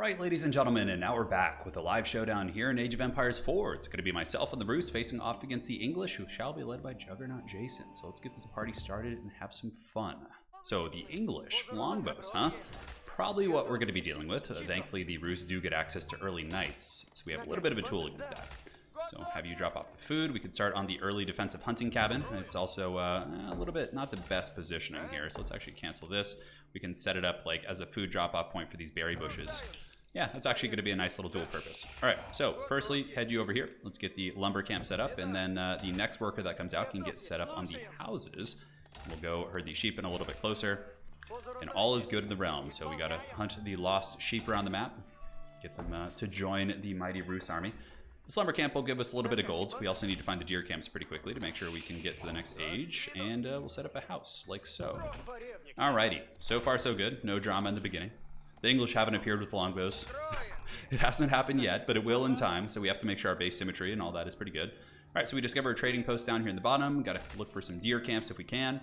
Alright, ladies and gentlemen, and now we're back with a live showdown here in Age of Empires 4. It's going to be myself and the Roos facing off against the English, who shall be led by Juggernaut Jason. So let's get this party started and have some fun. So the English, longbows, huh? Probably what we're going to be dealing with. Thankfully, the Roos do get access to early knights, so we have a little bit of a tool against that. So have you drop off the food. We could start on the early defensive hunting cabin. It's also a little bit not the best positioning here, so let's actually cancel this. We can set it up like as a food drop-off point for these berry bushes. Yeah, that's actually going to be a nice little dual purpose. All right, so firstly, head you over here. Let's get the lumber camp set up, and then the next worker that comes out can get set up on the houses. We'll go herd these sheep in a little bit closer, and all is good in the realm. So we got to hunt the lost sheep around the map, get them to join the mighty Roos army. This lumber camp will give us a little bit of gold. We also need to find the deer camps pretty quickly to make sure we can get to the next age, and we'll set up a house like so. Alrighty, so far so good. No drama in the beginning. The English haven't appeared with longbows. It hasn't happened yet, but it will in time, so we have to make sure our base symmetry and all that is pretty good. Alright, so we discover a trading post down here in the bottom. Got to look for some deer camps if we can.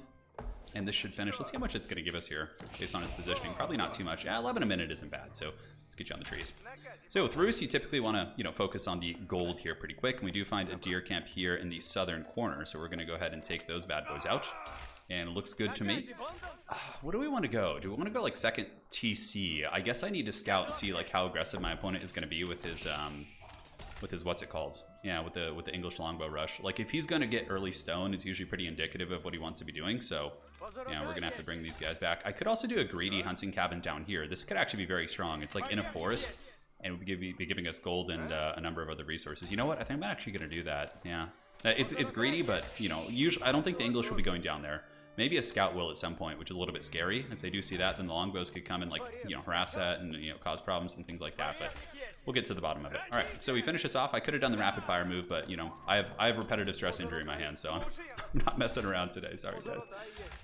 And this should finish. Let's see how much it's going to give us here based on its positioning. Probably not too much. Yeah, 11 a minute isn't bad, so let's get you on the trees. So with Roos, you typically want to, focus on the gold here pretty quick. And we do find a deer camp here in the southern corner, so we're going to go ahead and take those bad boys out. And it looks good to me. What do we want to go? Do we want to go like second TC? I guess I need to scout and see like how aggressive my opponent is going to be with his what's it called? Yeah, with the English longbow rush. Like if he's going to get early stone, it's usually pretty indicative of what he wants to be doing. So yeah, we're gonna have to bring these guys back. I could also do a greedy hunting cabin down here. This could actually be very strong. It's like in a forest, and would be giving us gold and a number of other resources. You know what? I think I'm actually gonna do that. Yeah, it's greedy, but usually I don't think the English will be going down there. Maybe a scout will at some point, which is a little bit scary. If they do see that, then the longbows could come and like harass that and cause problems and things like that. But we'll get to the bottom of it. All right, so we finish this off. I could have done the rapid fire move, but I have repetitive stress injury in my hand, so I'm not messing around today. Sorry, guys.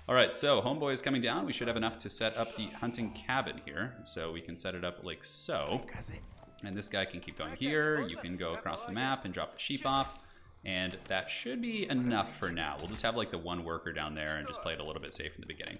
All right, so homeboy is coming down. We should have enough to set up the hunting cabin here, so we can set it up like so. And this guy can keep going here. You can go across the map and drop the sheep off. And that should be enough for now. We'll just have like the one worker down there and just play it a little bit safe in the beginning.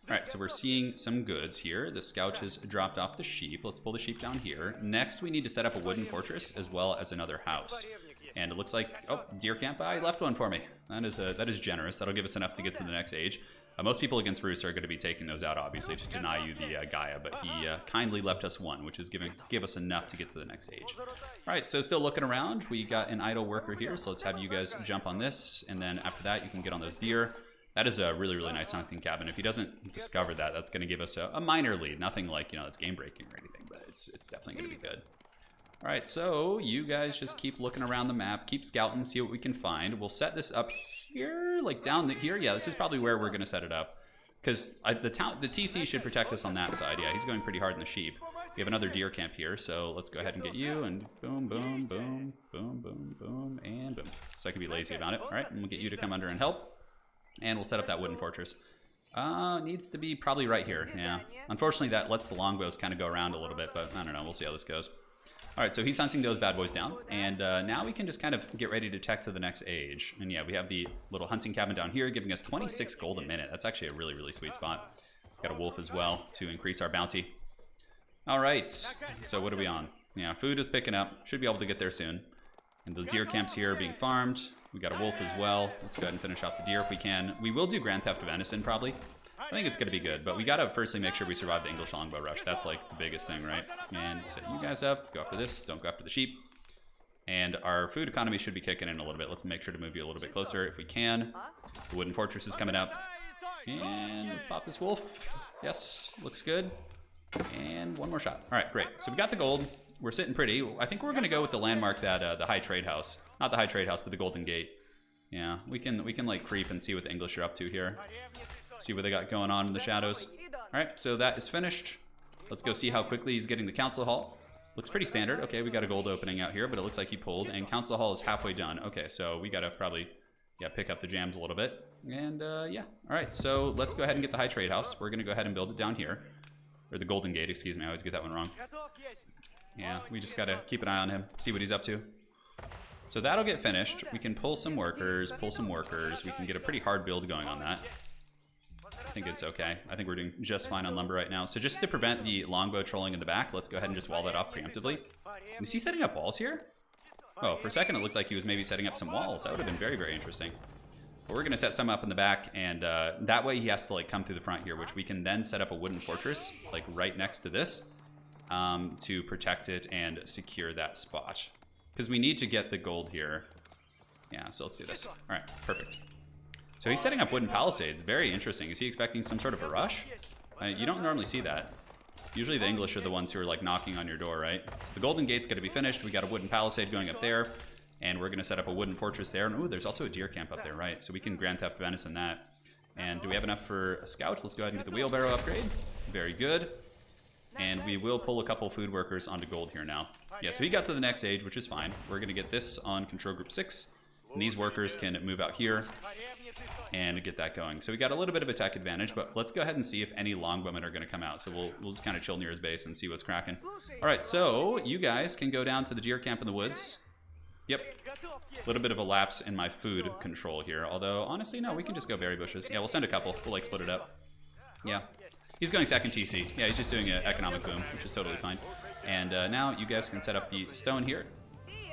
All right, so we're seeing some goods here. The scout has dropped off the sheep. Let's pull the sheep down here. Next, we need to set up a wooden fortress as well as another house. And it looks like, oh, deer camp, he left one for me. That is generous. That'll give us enough to get to the next age. Most people against Roos are going to be taking those out, obviously, to deny you the Gaia, but he kindly left us one, which is give us enough to get to the next age. All right, so still looking around. We got an idle worker here, so let's have you guys jump on this, and then after that, you can get on those deer. That is a really, really nice hunting cabin. If he doesn't discover that, that's going to give us a minor lead. Nothing like, that's game-breaking or anything, but it's definitely going to be good. All right, so you guys just keep looking around the map, keep scouting, see what we can find. We'll set this up here, like down here. Yeah, this is probably where we're going to set it up, because the TC should protect us on that side. Yeah, he's going pretty hard in the sheep. We have another deer camp here, so let's go ahead and get you, and boom, boom, boom, boom, boom, boom, and boom. So I can be lazy about it. All right, and we'll get you to come under and help, and we'll set up that wooden fortress. Needs to be probably right here. Yeah, unfortunately that lets the longbows kind of go around a little bit, but I don't know. We'll see how this goes. All right, so he's hunting those bad boys down, and now we can just kind of get ready to tech to the next age. And yeah, we have the little hunting cabin down here giving us 26 gold a minute. That's actually a really, really sweet spot. Got a wolf as well to increase our bounty. All right, so what are we on? Yeah, food is picking up. Should be able to get there soon. And the deer camps here are being farmed. We got a wolf as well. Let's go ahead and finish off the deer if we can. We will do Grand Theft Venison probably. I think it's going to be good, but we got to firstly make sure we survive the English longbow rush. That's like the biggest thing, right? And set you guys up. Go after this. Don't go after the sheep. And our food economy should be kicking in a little bit. Let's make sure to move you a little bit closer if we can. The wooden fortress is coming up. And let's pop this wolf. Yes, looks good. And one more shot. All right, great. So we got the gold. We're sitting pretty. I think we're going to go with the landmark that the High Trade House. Not the High Trade House, but the Golden Gate. Yeah, we can like creep and see what the English are up to here. See what they got going on in the shadows. All right, so that is finished. Let's go see how quickly he's getting the council hall. Looks pretty standard. Okay, we got a gold opening out here, but it looks like he pulled, and council hall is halfway done. Okay, so we gotta probably pick up the jams a little bit. And yeah, all right, so let's go ahead and get the High Trade House. We're gonna go ahead and build it down here. Or the Golden Gate, excuse me, I always get that one wrong. Yeah, we just gotta keep an eye on him, see what he's up to. So that'll get finished. We can pull some workers, We can get a pretty hard build going on that. think it's okay. I think we're doing just fine on lumber right now. So just to prevent the longbow trolling in the back, let's go ahead and just wall that off preemptively. Was he setting up walls here? Oh, for a second it looked like he was maybe setting up some walls. That would have been very, very interesting. But we're going to set some up in the back, and that way he has to like come through the front here, which we can then set up a wooden fortress like right next to this to protect it and secure that spot. Because we need to get the gold here. Yeah, so let's do this. All right, perfect. So he's setting up wooden palisades. Very interesting. Is he expecting some sort of a rush? You don't normally see that. Usually the English are the ones who are like knocking on your door, right? So the Golden Gate's got to be finished. We got a wooden palisade going up there. And we're going to set up a wooden fortress there. And ooh, there's also a deer camp up there, right? So we can Grand Theft Venison that. And do we have enough for a scout? Let's go ahead and get the wheelbarrow upgrade. Very good. And we will pull a couple food workers onto gold here now. Yeah, so he got to the next age, which is fine. We're going to get this on control group 6. And these workers can move out here and get that going. So we got a little bit of a tech advantage, but let's go ahead and see if any longbowmen are going to come out. So we'll just kind of chill near his base and see what's cracking. All right, so you guys can go down to the deer camp in the woods. Yep, a little bit of a lapse in my food control here. Although, honestly, no, we can just go berry bushes. Yeah, we'll send a couple. We'll, like, split it up. Yeah, he's going second TC. Yeah, he's just doing an economic boom, which is totally fine. And now you guys can set up the stone here.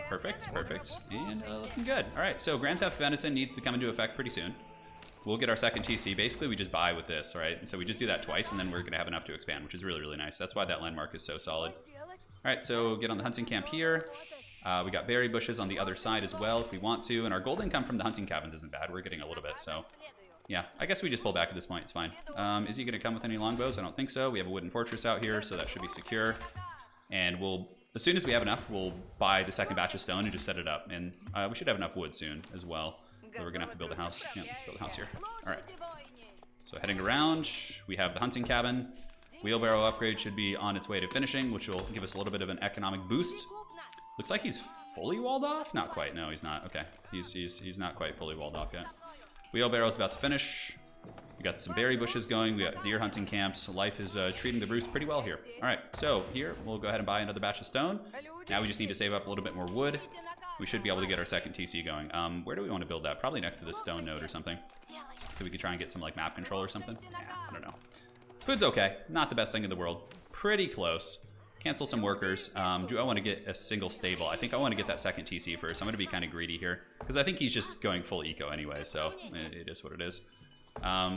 Perfect, perfect. And looking good. All right, so Grand Theft Venison needs to come into effect pretty soon. We'll get our second TC. Basically, we just buy with this, right? And so we just do that twice, and then we're going to have enough to expand, which is really, really nice. That's why that landmark is so solid. All right, so get on the hunting camp here. We got berry bushes on the other side as well if we want to. And our gold income from the hunting cabins isn't bad. We're getting a little bit, so... yeah, I guess we just pull back at this point. It's fine. Is he going to come with any longbows? I don't think so. We have a wooden fortress out here, so that should be secure. And we'll... as soon as we have enough, we'll buy the second batch of stone and just set it up. And we should have enough wood soon as well. So we're going to have to build a house. Yeah, let's build a house here. All right. So heading around, we have the hunting cabin. Wheelbarrow upgrade should be on its way to finishing, which will give us a little bit of an economic boost. Looks like he's fully walled off? Not quite. No, he's not. Okay. He's not quite fully walled off yet. Wheelbarrow's about to finish. We got some berry bushes going. We got deer hunting camps. Life is treating the roost pretty well here. All right, so here we'll go ahead and buy another batch of stone. Now we just need to save up a little bit more wood. We should be able to get our second TC going. Where do we want to build that? Probably next to this stone node or something. So we could try and get some like map control or something. Yeah, I don't know. Food's okay. Not the best thing in the world. Pretty close. Cancel some workers. Do I want to get a single stable? I think I want to get that second TC first. I'm going to be kind of greedy here because I think he's just going full eco anyway, so it is what it is.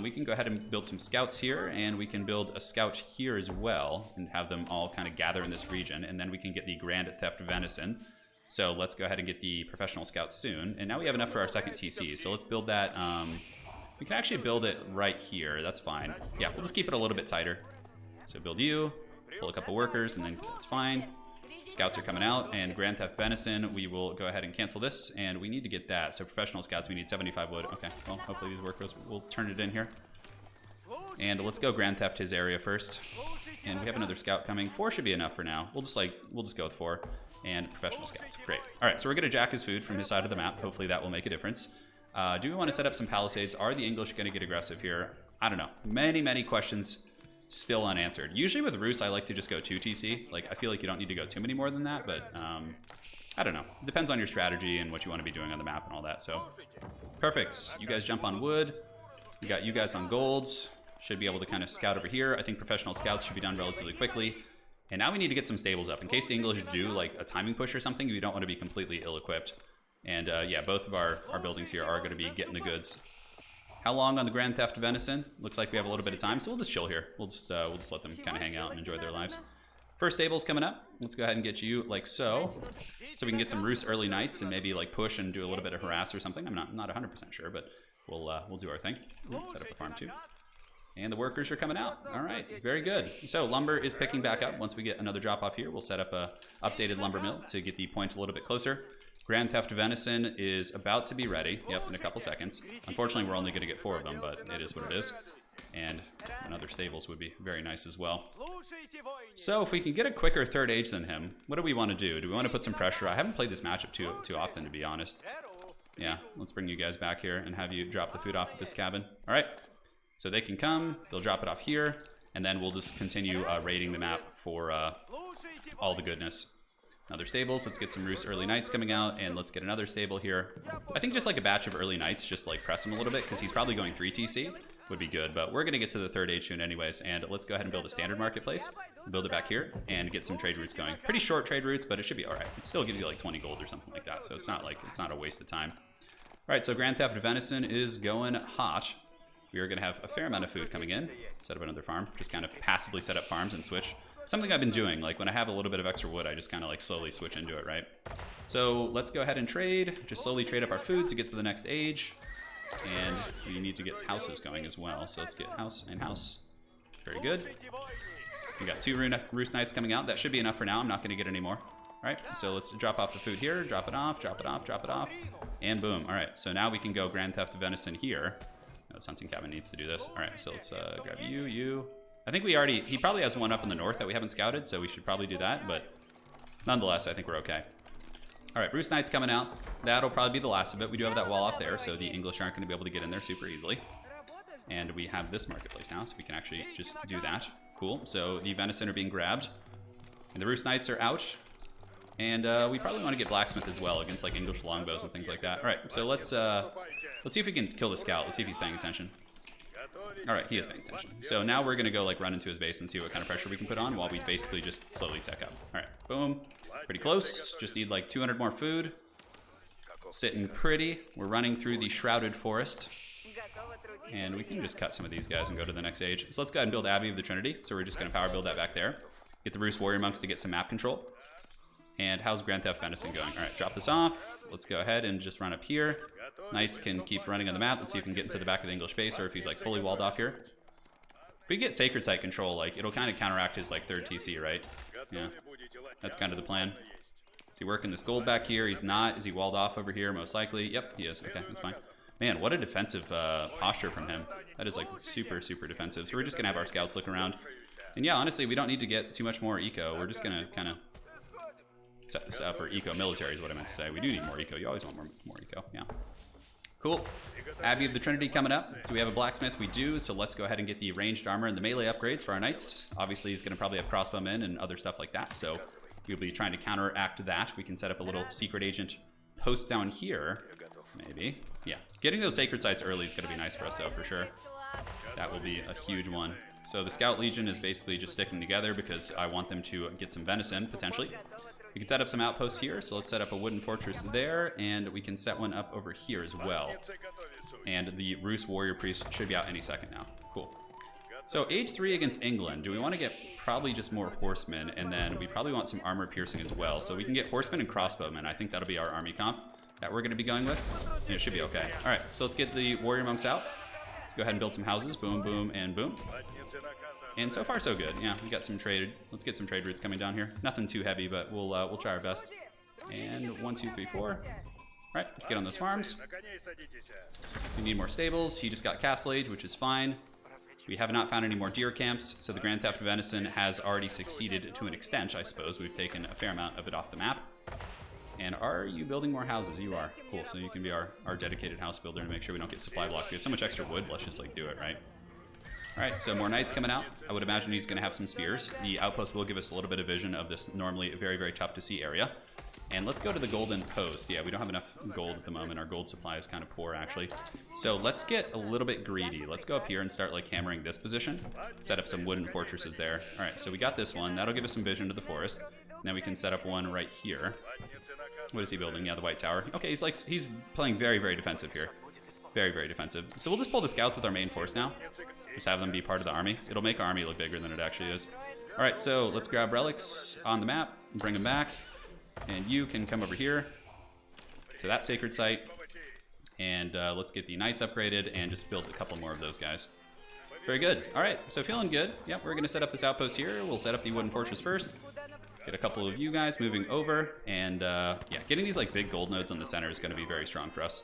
We can go ahead and build some scouts here, and we can build a scout here as well and have them all kind of gather in this region, and then we can get the Grand Theft Venison. So let's go ahead and get the professional scouts soon. And now we have enough for our second TC, so let's build that. We can actually build it right here. That's fine. Yeah, we'll just keep it a little bit tighter. So build you. Pull a couple workers, and then it's fine. Scouts are coming out, and Grand Theft Venison, we will go ahead and cancel this, and we need to get that. So professional scouts, we need 75 wood. Okay, well, hopefully these workers will turn it in here. And let's go Grand Theft his area first. And we have another scout coming. 4 should be enough for now. We'll just go with 4 and professional scouts. Great. All right, so we're going to jack his food from his side of the map. Hopefully that will make a difference. Do we want to set up some palisades? Are the English going to get aggressive here? I don't know. Many questions still unanswered. Usually with Rus, I like to just go 2 TC. Like, I feel like you don't need to go too many more than that, but I don't know. It depends on your strategy and what you want to be doing on the map and all that. So, perfect. You guys jump on wood. We got you guys on golds. Should be able to kind of scout over here. I think professional scouts should be done relatively quickly. And now we need to get some stables up. In case the English do like a timing push or something, we don't want to be completely ill-equipped. And yeah, both of our buildings here are going to be getting the goods. How long on the Grand Theft Venison? Looks like we have a little bit of time, so we'll just chill here. We'll just let them kind of hang out and enjoy their lives. First stable's coming up. Let's go ahead and get you like so. So we can get some Rus early nights and maybe like push and do a little bit of harass or something. I'm not 100% sure, but we'll do our thing. Set up a farm too. And the workers are coming out. All right, very good. So lumber is picking back up. Once we get another drop off here, we'll set up a updated lumber mill to get the point a little bit closer. Grand Theft Venison is about to be ready. Yep, in a couple seconds. Unfortunately, we're only going to get 4 of them, but it is what it is. And another stables would be very nice as well. So if we can get a quicker third age than him, what do we want to do? Do we want to put some pressure? I haven't played this matchup too often, to be honest. Yeah, let's bring you guys back here and have you drop the food off at this cabin. All right, so they can come. They'll drop it off here, and then we'll just continue raiding the map for all the goodness. Another stables. Let's get some Rus early knights coming out, and let's get another stable here. I think just like a batch of early knights, just like press him a little bit, because he's probably going 3 TC. Would be good, but we're going to get to the 3rd age soon anyways, and let's go ahead and build a standard marketplace. Build it back here, and get some trade routes going. Pretty short trade routes, but it should be alright. It still gives you like 20 gold or something like that, so it's not a waste of time. Alright, so Grand Theft Venison is going hot. We are going to have a fair amount of food coming in. Set up another farm. Just kind of passively set up farms and switch. Something I've been doing. Like when I have a little bit of extra wood, I just kind of like slowly switch into it, right? So let's go ahead and trade. Just slowly trade up our food to get to the next age. And we need to get houses going as well. So let's get house and house. Very good. We got 2 Rus Knights coming out. That should be enough for now. I'm not going to get any more. All right, so let's drop off the food here. Drop it off, drop it off, drop it off. And boom. All right, so now we can go Grand Theft Venison here. No, this hunting cabin needs to do this. All right, so let's grab you. I think he probably has one up in the north that we haven't scouted, so we should probably do that, but nonetheless, I think we're okay. All right, Rus Knights coming out. That'll probably be the last of it. We do have that wall off there, so the English aren't going to be able to get in there super easily. And we have this marketplace now, so we can actually just do that. Cool, so the venison are being grabbed. And the Rus Knights are out. And we probably want to get blacksmith as well against like English longbows and things like that. All right, so let's see if we can kill the scout. Let's see if he's paying attention. All right, he is paying attention. So now we're gonna go like run into his base and see what kind of pressure we can put on while we basically just slowly tech up. All right, boom, pretty close. Just need like 200 more food. Sitting pretty. We're running through the shrouded forest. And we can just cut some of these guys and go to the next age. So let's go ahead and build Abbey of the Trinity. So we're just gonna power build that back there. Get the Rus Warrior Monks to get some map control. And how's Grand Theft Venison going? All right, drop this off. Let's go ahead and just run up here. Knights can keep running on the map. Let's see if we can get into the back of the English base or if he's like fully walled off here. If we get Sacred Site control, like it'll kind of counteract his like 3rd TC, right? Yeah, that's kind of the plan. Is he working this gold back here? He's not. Is he walled off over here? Most likely. Yep, he is. Okay, that's fine. Man, what a defensive posture from him. That is like super, super defensive. So we're just going to have our scouts look around. And yeah, honestly, we don't need to get too much more eco. We're just going to kind of set this up, or eco-military is what I meant to say. We do need more eco. You always want more eco, yeah. Cool. Abbey of the Trinity coming up. Do we have a blacksmith? We do, so let's go ahead and get the ranged armor and the melee upgrades for our knights. Obviously, he's going to probably have crossbowmen and other stuff like that, so we'll be trying to counteract that. We can set up a little secret agent post down here, maybe. Yeah, getting those sacred sites early is going to be nice for us, though, for sure. That will be a huge one. So the Scout Legion is basically just sticking together because I want them to get some venison, potentially. We can set up some outposts here, so let's set up a wooden fortress there, and we can set one up over here as well. And the Rus Warrior Priest should be out any second now. Cool. So age 3 against England. Do we want to get probably just more horsemen, and then we probably want some armor piercing as well. So we can get horsemen and crossbowmen. I think that'll be our army comp that we're going to be going with. And it should be okay. All right, so let's get the warrior monks out. Let's go ahead and build some houses. Boom, boom, and boom. And so far, so good. Yeah, we got some trade. Let's get some trade routes coming down here. Nothing too heavy, but we'll try our best. And 1, 2, 3, 4. All right, let's get on those farms. We need more stables. He just got Castle Age, which is fine. We have not found any more deer camps, so the Grand Theft Venison has already succeeded to an extent, I suppose. We've taken a fair amount of it off the map. And are you building more houses? You are. Cool, so you can be our dedicated house builder and make sure we don't get supply blocked. We have so much extra wood, let's just like do it, right? All right, so more knights coming out. I would imagine he's going to have some spears. The outpost will give us a little bit of vision of this normally very, very tough to see area. And let's go to the golden post. Yeah, we don't have enough gold at the moment. Our gold supply is kind of poor, actually. So let's get a little bit greedy. Let's go up here and start like hammering this position. Set up some wooden fortresses there. All right, so we got this one. That'll give us some vision to the forest. Now we can set up one right here. What is he building? Yeah, the White Tower. Okay, he's playing very, very defensive here. Very, very defensive. So we'll just pull the scouts with our main force now. Just have them be part of the army. It'll make our army look bigger than it actually is. All right, so let's grab relics on the map and bring them back. And you can come over here to that sacred site. And let's get the knights upgraded and just build a couple more of those guys. Very good. All right, so feeling good. Yep, we're going to set up this outpost here. We'll set up the wooden fortress first. Get a couple of you guys moving over. And yeah, getting these like big gold nodes on the center is going to be very strong for us.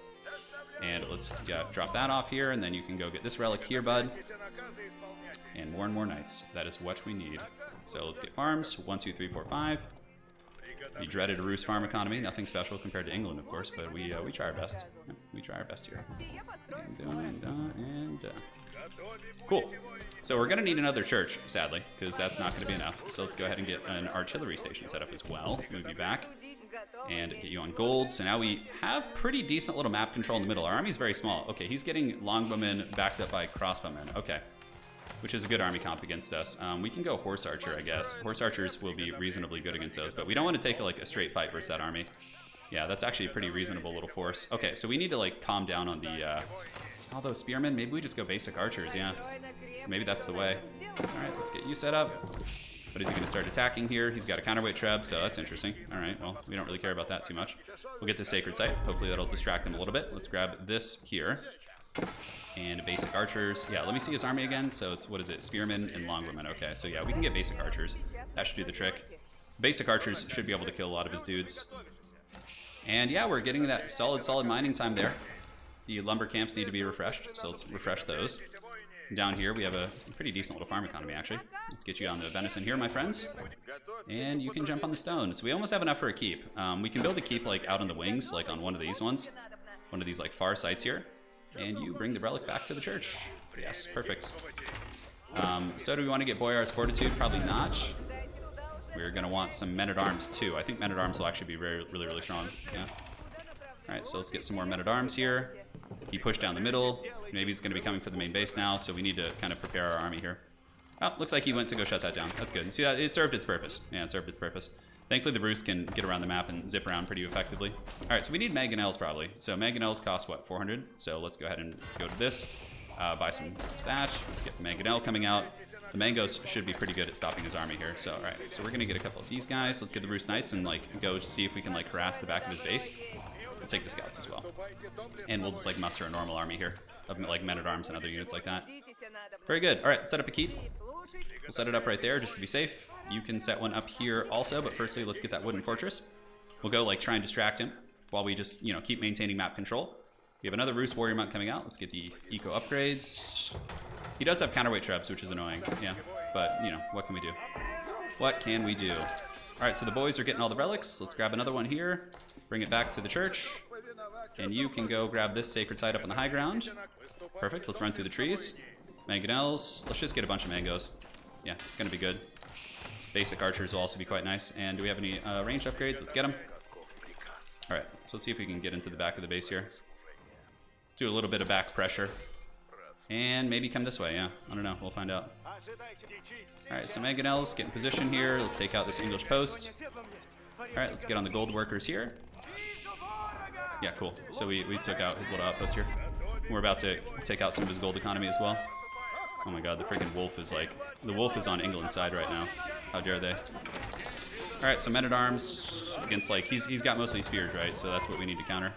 And let's drop that off here, and then you can go get this relic here, bud. And more knights. That is what we need. So let's get farms. 1, 2, 3, 4, 5. The dreaded Rus farm economy. Nothing special compared to England, of course, but we try our best. We try our best here. And Cool. So we're going to need another church, sadly, because that's not going to be enough. So let's go ahead and get an artillery station set up as well. Move you back and get you on gold. So now we have pretty decent little map control in the middle. Our army's very small. Okay, he's getting longbowmen backed up by crossbowmen. Okay, which is a good army comp against us. We can go horse archer, I guess. Horse archers will be reasonably good against those, but we don't want to take like a straight fight versus that army. Yeah, that's actually a pretty reasonable little force. Okay, so we need to like calm down on the... although spearmen, maybe we just go basic archers, yeah. Maybe that's the way. Alright, let's get you set up. But is he going to start attacking here? He's got a counterweight treb, so that's interesting. Alright, well, we don't really care about that too much. We'll get the sacred site. Hopefully that'll distract him a little bit. Let's grab this here. And basic archers. Yeah, let me see his army again. So it's, what is it? Spearmen and longbowmen. Okay, so yeah, we can get basic archers. That should do the trick. Basic archers should be able to kill a lot of his dudes. And yeah, we're getting that solid mining time there. The lumber camps need to be refreshed, so let's refresh those. Down here, we have a pretty decent little farm economy, actually. Let's get you on the venison here, my friends. And you can jump on the stone. So we almost have enough for a keep. We can build a keep like out on the wings, like on one of these ones. One of these like far sites here. And you bring the relic back to the church. Yes, perfect. So do we want to get Boyar's Fortitude? Probably not. We're going to want some men-at-arms too. I think men-at-arms will actually be really strong. Yeah. Alright, so let's get some more men-at-arms here. He pushed down the middle. Maybe he's going to be coming for the main base now, so we need to kind of prepare our army here. Oh, looks like he went to go shut that down. That's good. See, it served its purpose. Yeah, it served its purpose. Thankfully, the Rus can get around the map and zip around pretty effectively. Alright, so we need mangonels probably. So mangonels cost, what, 400? So let's go ahead and go to this. Buy some thatch. Get the mangonel coming out. The mangoes should be pretty good at stopping his army here. So, alright, so we're going to get a couple of these guys. Let's get the Rus Knights and, like, go see if we can, like, harass the back of his base. We'll take the scouts as well. And we'll just, like, muster a normal army here of, like, men-at-arms and other units like that. Very good. Alright, set up a keep. We'll set it up right there just to be safe. You can set one up here also, but firstly, let's get that wooden fortress. We'll go, like, try and distract him while we just, you know, keep maintaining map control. We have another Rus Warrior Monk coming out. Let's get the eco upgrades. He does have counterweight trebs, which is annoying. Yeah, but, you know, what can we do? What can we do? Alright, so the boys are getting all the relics. Let's grab another one here. Bring it back to the church. And you can go grab this sacred site up on the high ground. Perfect, let's run through the trees. Mangonels. Let's just get a bunch of mangoes. Yeah, it's going to be good. Basic archers will also be quite nice. And do we have any ranged upgrades? Let's get them. Alright, so let's see if we can get into the back of the base here. Do a little bit of back pressure. And maybe come this way, yeah. I don't know, we'll find out. Alright, so mangonels, get in position here. Let's take out this English post. Alright, let's get on the gold workers here. Yeah, cool. So we took out his little outpost here. We're about to take out some of his gold economy as well. Oh my god, the freaking wolf is like... The wolf is on England's side right now. How dare they? Alright, so men-at-arms against, like... He's got mostly spears, right? So that's what we need to counter.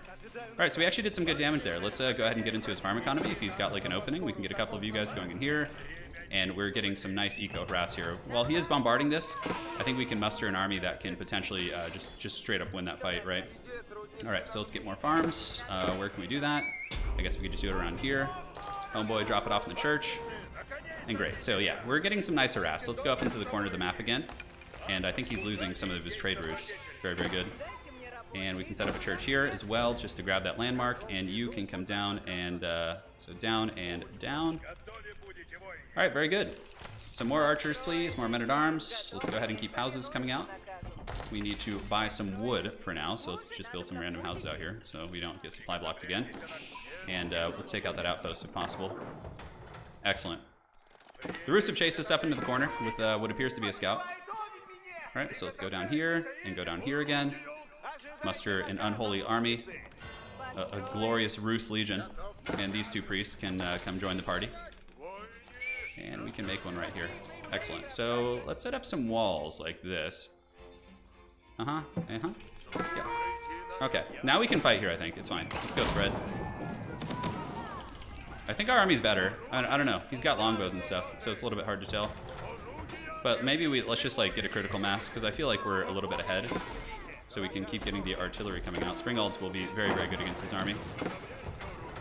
Alright, so we actually did some good damage there. Let's go ahead and get into his farm economy. If he's got like an opening, we can get a couple of you guys going in here. And we're getting some nice eco harass here. While he is bombarding this, I think we can muster an army that can potentially just straight up win that fight, right? Alright, so let's get more farms. Where can we do that? I guess we could just do it around here. Homeboy, drop it off in the church. And great. So yeah, we're getting some nice harass. Let's go up into the corner of the map again. And I think he's losing some of his trade routes. Very good. And we can set up a church here as well, just to grab that landmark. And you can come down and, so down and down. All right, very good. Some more archers, please. More men-at-arms. Let's go ahead and keep houses coming out. We need to buy some wood for now, so let's just build some random houses out here so we don't get supply blocks again. And let's take out that outpost if possible. Excellent. The Rus have chased us up into the corner with what appears to be a scout. All right, so let's go down here and go down here again. Muster an unholy army, a glorious Rus legion, and these two priests can come join the party. And we can make one right here. Excellent. So let's set up some walls like this. Yeah. Okay, now we can fight here, I think. It's fine. Let's go spread. I think our army's better. I don't know. He's got longbows and stuff, so it's a little bit hard to tell. But maybe let's just like get a critical mass, because I feel like we're a little bit ahead. So we can keep getting the artillery coming out. Springalds will be very good against his army.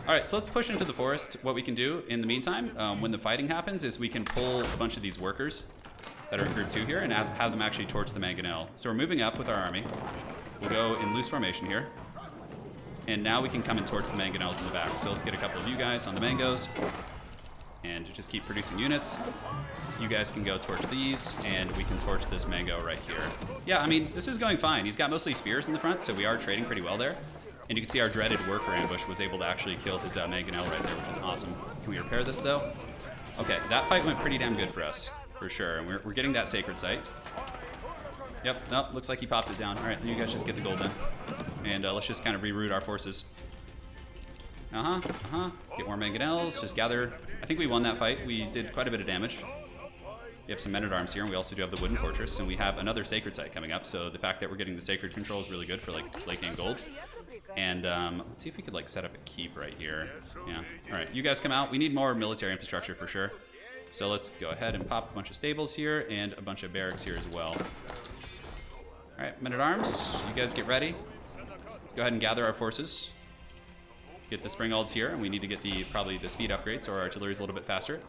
Alright, so let's push into the forest. What we can do in the meantime, when the fighting happens, is we can pull a bunch of these workers that are in group 2 here and have them actually torch the mangonel. So we're moving up with our army. We'll go in loose formation here. And now we can come and torch the mangonels in the back. So let's get a couple of you guys on the mangoes. and just keep producing units. You guys can go torch these, and we can torch this mango right here. Yeah, I mean, this is going fine. He's got mostly spears in the front, so we are trading pretty well there. And you can see our dreaded worker ambush was able to actually kill his mangonel right there, which is awesome. Can we repair this, though? Okay, that fight went pretty damn good for us, for sure. And we're getting that sacred site. Yep, nope, looks like he popped it down. All right, you guys just get the gold then. And let's just kind of reroute our forces. Get more mangonels, just gather. I think we won that fight. We did quite a bit of damage. We have some men-at-arms here, and we also do have the wooden fortress, and we have another sacred site coming up, so the fact that we're getting the sacred control is really good for, like, late game gold. And let's see if we could, like, set up a keep right here. Yeah. All right, you guys come out. We need more military infrastructure for sure. So let's go ahead and pop a bunch of stables here and a bunch of barracks here as well. All right, men-at-arms, you guys get ready. Let's go ahead and gather our forces. Get the springalds here, and we need to get probably the speed upgrade so our artillery is a little bit faster.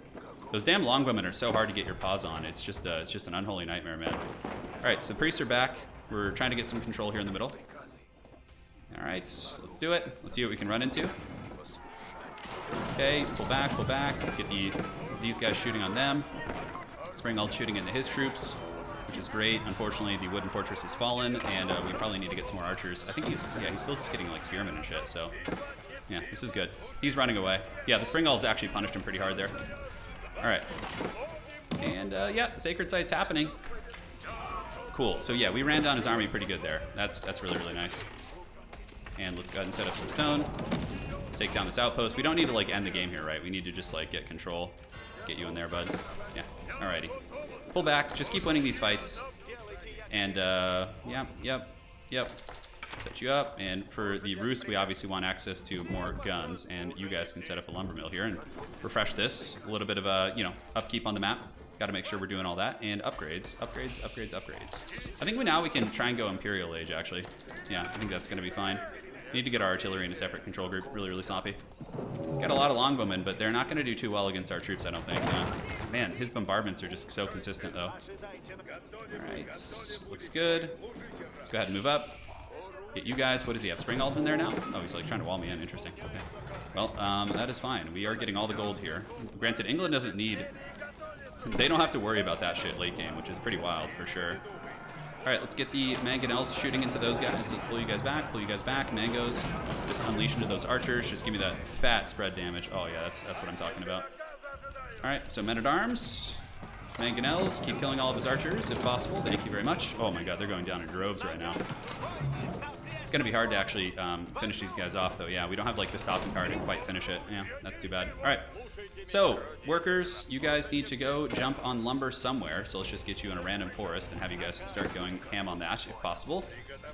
Those damn longbowmen are so hard to get your paws on. It's just an unholy nightmare, man. All right, so priests are back. We're trying to get some control here in the middle. All right, let's do it. Let's see what we can run into. Okay, pull back, pull back. Get these guys shooting on them. Springald shooting into his troops, which is great. Unfortunately, the wooden fortress has fallen, and we probably need to get some more archers. I think he's still just getting like spearmen and shit. So yeah, this is good. He's running away. Yeah, the springald's actually punished him pretty hard there. All right, and yeah, the sacred site's happening. Cool. So yeah, we ran down his army pretty good there. That's really, really nice. And let's go ahead and set up some stone. Take down this outpost. We don't need to like end the game here, right? We need to just like get control. Let's get you in there, bud. Yeah. Alrighty. Pull back. Just keep winning these fights. And yep. Set you up. And for the Rus, we obviously want access to more guns. And you guys can set up a lumber mill here and refresh this. A little bit of a upkeep on the map. Got to make sure we're doing all that. And upgrades. I think now we can try and go Imperial Age, actually. Yeah, I think that's going to be fine. Need to get our artillery in a separate control group. Really, really sloppy. Got a lot of longbowmen, but they're not going to do too well against our troops, I don't think. Man, his bombardments are just so consistent, though. Alright, looks good. Let's go ahead and move up. Get you guys. What does he have? Springalds in there now? Oh, he's like trying to wall me in. Interesting. Okay. Well, that is fine. We are getting all the gold here. Granted, England doesn't need... They don't have to worry about that shit late game, which is pretty wild for sure. Alright, let's get the mangonels shooting into those guys. Let's pull you guys back, mangoes. Just unleash into those archers. Just give me that fat spread damage. Oh yeah, that's what I'm talking about. Alright, so men-at-arms. Mangonels, keep killing all of his archers if possible. Thank you very much. Oh my god, they're going down in droves right now. It's gonna be hard to actually finish these guys off though. Yeah, we don't have like the stopping power to quite finish it. Yeah, that's too bad. Alright. So, workers, you guys need to go jump on lumber somewhere, so let's just get you in a random forest and have you guys start going ham on that if possible.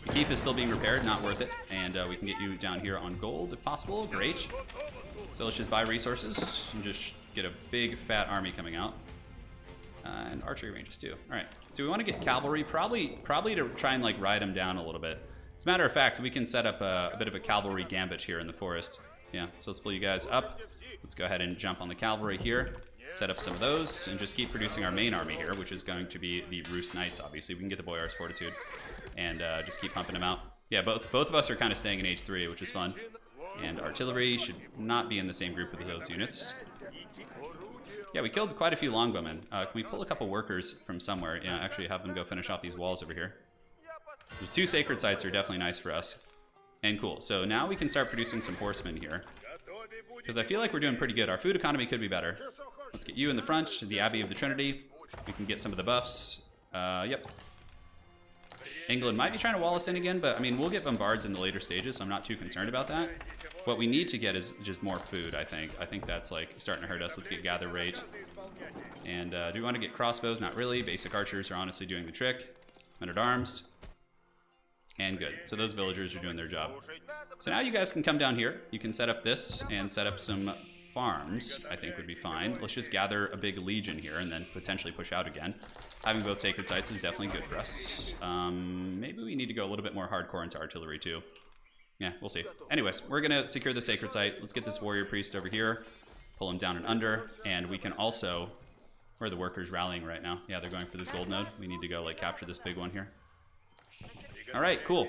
The keep is still being repaired, not worth it, and we can get you down here on gold if possible. Great. So let's just buy resources and just get a big fat army coming out. And archery ranges too. Alright, do we want to get cavalry? Probably to try and like ride them down a little bit. As a matter of fact, we can set up a bit of a cavalry gambit here in the forest. Yeah, so let's pull you guys up. Let's go ahead and jump on the cavalry here, set up some of those, and just keep producing our main army here, which is going to be the Rus Knights, obviously. We can get the Boyar's Fortitude, and just keep pumping them out. Yeah, both of us are kind of staying in H3, which is fun. And artillery should not be in the same group with those units. Yeah, we killed quite a few longbowmen. Can we pull a couple workers from somewhere? Yeah, actually have them go finish off these walls over here. Those two sacred sites are definitely nice for us. And cool, so now we can start producing some horsemen here. Because I feel like we're doing pretty good. Our food economy could be better. Let's get you in the front, the Abbey of the Trinity. We can get some of the buffs. Yep. England might be trying to wall us in again, but I mean, we'll get bombards in the later stages, so I'm not too concerned about that. What we need to get is just more food, I think. I think that's like starting to hurt us. Let's get gather rate. And do we want to get crossbows? Not really. Basic archers are honestly doing the trick. Men-at-arms. And good. So those villagers are doing their job. So now you guys can come down here. You can set up this and set up some farms, I think would be fine. Let's just gather a big legion here and then potentially push out again. Having both sacred sites is definitely good for us. Maybe we need to go a little bit more hardcore into artillery too. Yeah, we'll see. Anyways, we're going to secure the sacred site. Let's get this warrior priest over here. Pull him down and under. And we can also... Where are the workers rallying right now? Yeah, they're going for this gold node. We need to go like capture this big one here. All right, cool.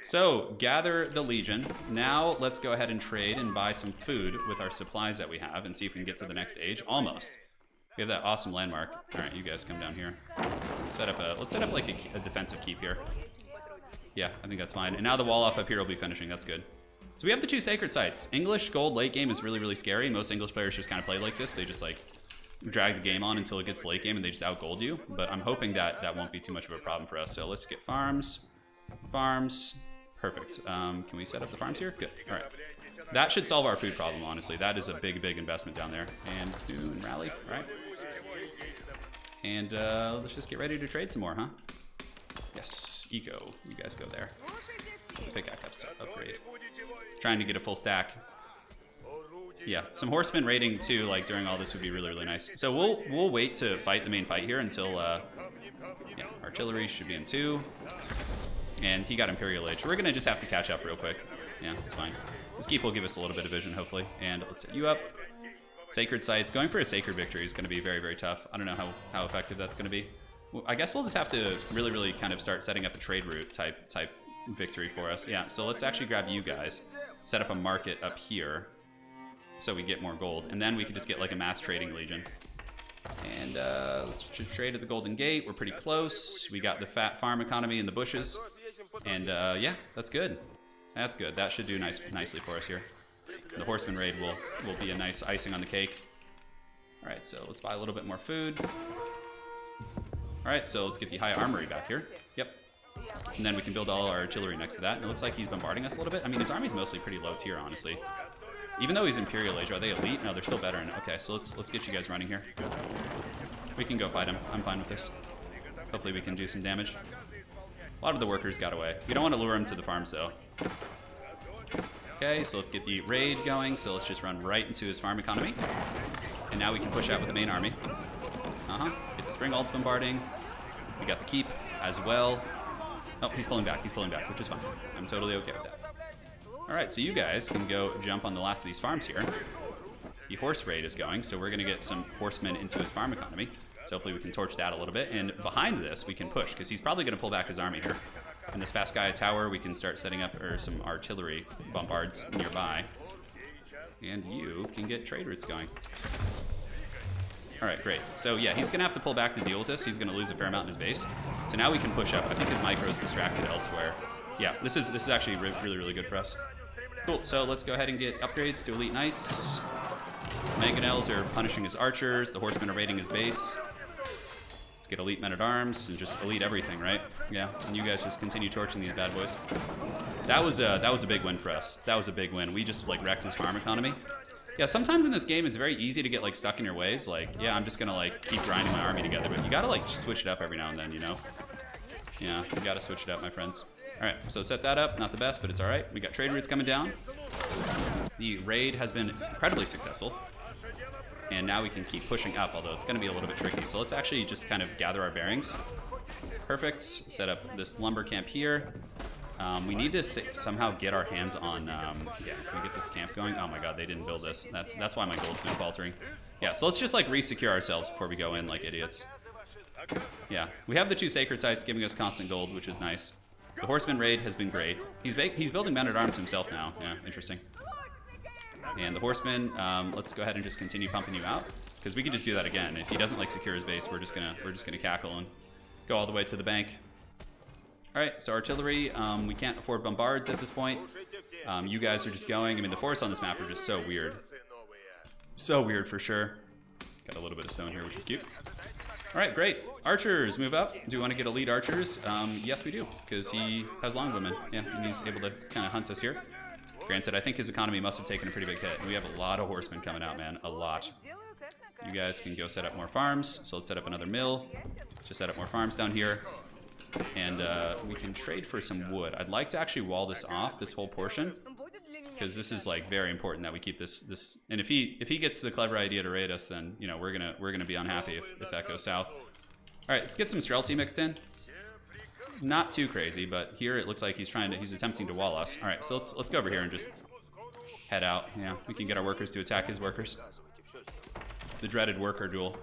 So, gather the Legion. Now, let's go ahead and trade and buy some food with our supplies that we have and see if we can get to the next age. Almost. We have that awesome landmark. All right, you guys come down here. Let's set up like a defensive keep here. Yeah, I think that's fine. And now the wall off up here will be finishing. That's good. So we have the 2 sacred sites. English gold late game is really, really scary. Most English players just kind of play like this. They just like drag the game on until it gets late game and they just outgold you. But I'm hoping that that won't be too much of a problem for us. So let's get farms. Farms. Perfect. Can we set up the farms here? Good. All right. That should solve our food problem, honestly. That is a big, big investment down there. And do and rally. All right. And let's just get ready to trade some more, huh? Yes. Eco. You guys go there. Pickaxe upgrade. Trying to get a full stack. Yeah, some horseman raiding too, like during all this would be really, really nice. So we'll wait to fight the main fight here until yeah, artillery should be in 2. And he got Imperial Age. We're gonna just have to catch up real quick. Yeah, it's fine. This keep will give us a little bit of vision, hopefully. And let's set you up. Sacred sites. Going for a sacred victory is gonna be very, very tough. I don't know how effective that's gonna be. Well, I guess we'll just have to really, really kind of start setting up a trade route type victory for us. Yeah, so let's actually grab you guys. Set up a market up here so we get more gold. And then we could just get like a mass trading legion. And let's trade at the Golden Gate. We're pretty close. We got the fat farm economy in the bushes. And yeah, that's good. That's good. That should do nicely for us here. The horseman raid will be a nice icing on the cake. All right, so let's buy a little bit more food. All right, so let's get the high armory back here. Yep. And then we can build all our artillery next to that. And it looks like he's bombarding us a little bit. I mean, his army's mostly pretty low tier, honestly. Even though he's Imperial Age, are they elite? No, they're still veteran. Okay, so let's get you guys running here. We can go fight him. I'm fine with this. Hopefully we can do some damage. A lot of the workers got away. We don't want to lure him to the farms, though. Okay, so let's get the raid going. So let's just run right into his farm economy. And now we can push out with the main army. Get the spring alts bombarding. We got the keep as well. Oh, he's pulling back, which is fine. I'm totally okay with that. All right, so you guys can go jump on the last of these farms here. The horse raid is going, so we're gonna get some horsemen into his farm economy. So hopefully we can torch that a little bit. And behind this, we can push, because he's probably gonna pull back his army here. In this Spasskaya Tower, we can start setting up some artillery bombards nearby. And you can get trade routes going. All right, great. So yeah, he's gonna have to pull back to deal with this. He's gonna lose a fair amount in his base. So now we can push up. I think his micro's distracted elsewhere. Yeah, this is actually really, really good for us. Cool, so let's go ahead and get upgrades to Elite Knights. Mangonels are punishing his archers. The horsemen are raiding his base. Let's get Elite Men-at-Arms and just Elite everything, right? Yeah, and you guys just continue torching these bad boys. That was a big win for us. That was a big win. We just like wrecked his farm economy. Yeah, sometimes in this game it's very easy to get like stuck in your ways. Like, yeah, I'm just gonna like keep grinding my army together, but you gotta like switch it up every now and then, you know? Yeah, you gotta switch it up, my friends. All right, so set that up. Not the best, but it's all right. We got trade routes coming down. The raid has been incredibly successful. And now we can keep pushing up, although it's gonna be a little bit tricky. So let's actually just kind of gather our bearings. Perfect, set up this lumber camp here. We need to somehow get our hands on, yeah, can we get this camp going? Oh my god, they didn't build this. That's why my gold's been faltering. Yeah, so let's just like re-secure ourselves before we go in like idiots. Yeah, we have the 2 sacred sites giving us constant gold, which is nice. The horseman raid has been great. He's building men-at-arms himself now. Yeah, interesting. And the horseman, let's go ahead and just continue pumping you out, because we can just do that again. If he doesn't like secure his base, we're just gonna cackle and go all the way to the bank. All right, so artillery, we can't afford bombards at this point. You guys are just going. I mean, the forests on this map are just so weird. So weird for sure. Got a little bit of stone here, which is cute. All right, great. Archers, move up. Do we want to get elite archers? Yes, we do, because he has longwomen. Yeah, and he's able to kind of hunt us here. Granted, I think his economy must have taken a pretty big hit. We have a lot of horsemen coming out, man, a lot. You guys can go set up more farms. So let's set up another mill. Just set up more farms down here. And we can trade for some wood. I'd like to actually wall this off, this whole portion, because this is like very important that we keep this. And if he gets the clever idea to raid us, then you know we're gonna be unhappy if that goes south. All right, let's get some Streltsy mixed in. Not too crazy, but here it looks like he's attempting to wall us. All right, so let's go over here and just head out. Yeah, we can get our workers to attack his workers. The dreaded worker duel.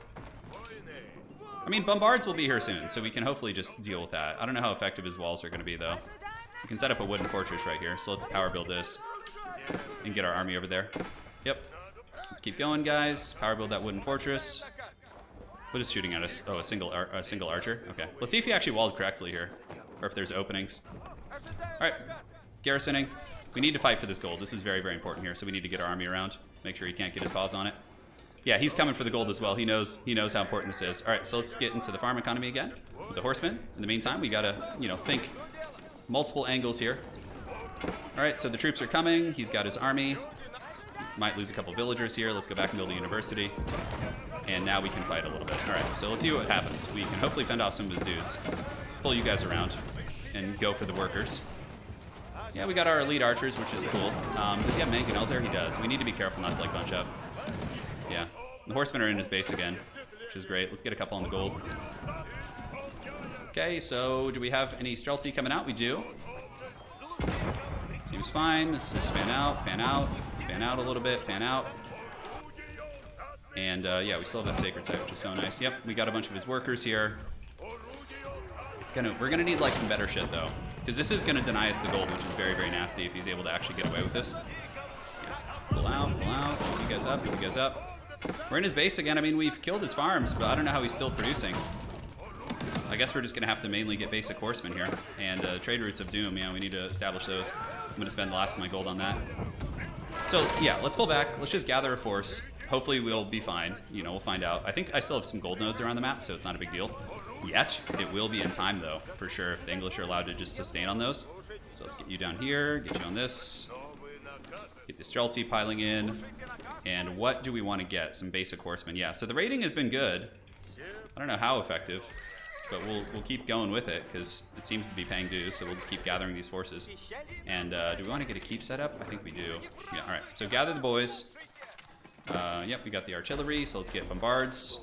I mean, bombards will be here soon, so we can hopefully just deal with that. I don't know how effective his walls are going to be, though. We can set up a wooden fortress right here. So let's power build this and get our army over there. Yep. Let's keep going, guys. Power build that wooden fortress. What is shooting at us? Oh, a single archer. Okay. Let's see if he actually walled correctly here, or if there's openings. All right. Garrisoning. We need to fight for this gold. This is very, very important here. So we need to get our army around. Make sure he can't get his paws on it. Yeah, he's coming for the gold as well. He knows how important this is. All right, so let's get into the farm economy again. With the horsemen. In the meantime, we gotta, think multiple angles here. All right, so the troops are coming. He's got his army. Might lose a couple villagers here. Let's go back and build a university. And now we can fight a little bit. All right, so let's see what happens. We can hopefully fend off some of his dudes. Let's pull you guys around and go for the workers. Yeah, we got our elite archers, which is cool. Does he have mangonels there? He does. We need to be careful not to bunch up. Yeah, the horsemen are in his base again, which is great. Let's get a couple on the gold. Okay, so do we have any Streltsy coming out? We do. Seems fine. Let's just fan out a little bit, fan out. And yeah, we still have that sacred site, which is so nice. Yep, we got a bunch of his workers here. We're gonna need some better shit though, because this is gonna deny us the gold, which is very, very nasty if he's able to actually get away with this. Yeah. Pull out, pull you guys up. We're in his base again. I mean, we've killed his farms, but I don't know how he's still producing. I guess we're just gonna have to mainly get basic horsemen here, and trade routes of doom. Yeah, we need to establish those. I'm gonna spend the last of my gold on that. So yeah, let's pull back. Let's just gather a force. Hopefully we'll be fine. We'll find out. I think I still have some gold nodes around the map, so it's not a big deal. Yet. It will be in time, though, for sure, if the English are allowed to just sustain on those. So let's get you down here, get you on this. Get the Streltsy piling in. And what do we want to get? Some basic horsemen. Yeah, so the raiding has been good. I don't know how effective, but we'll keep going with it, because it seems to be paying dues, so we'll just keep gathering these forces. And do we want to get a keep set up? I think we do. Yeah, all right. So gather the boys. Yep, we got the artillery, so let's get bombards.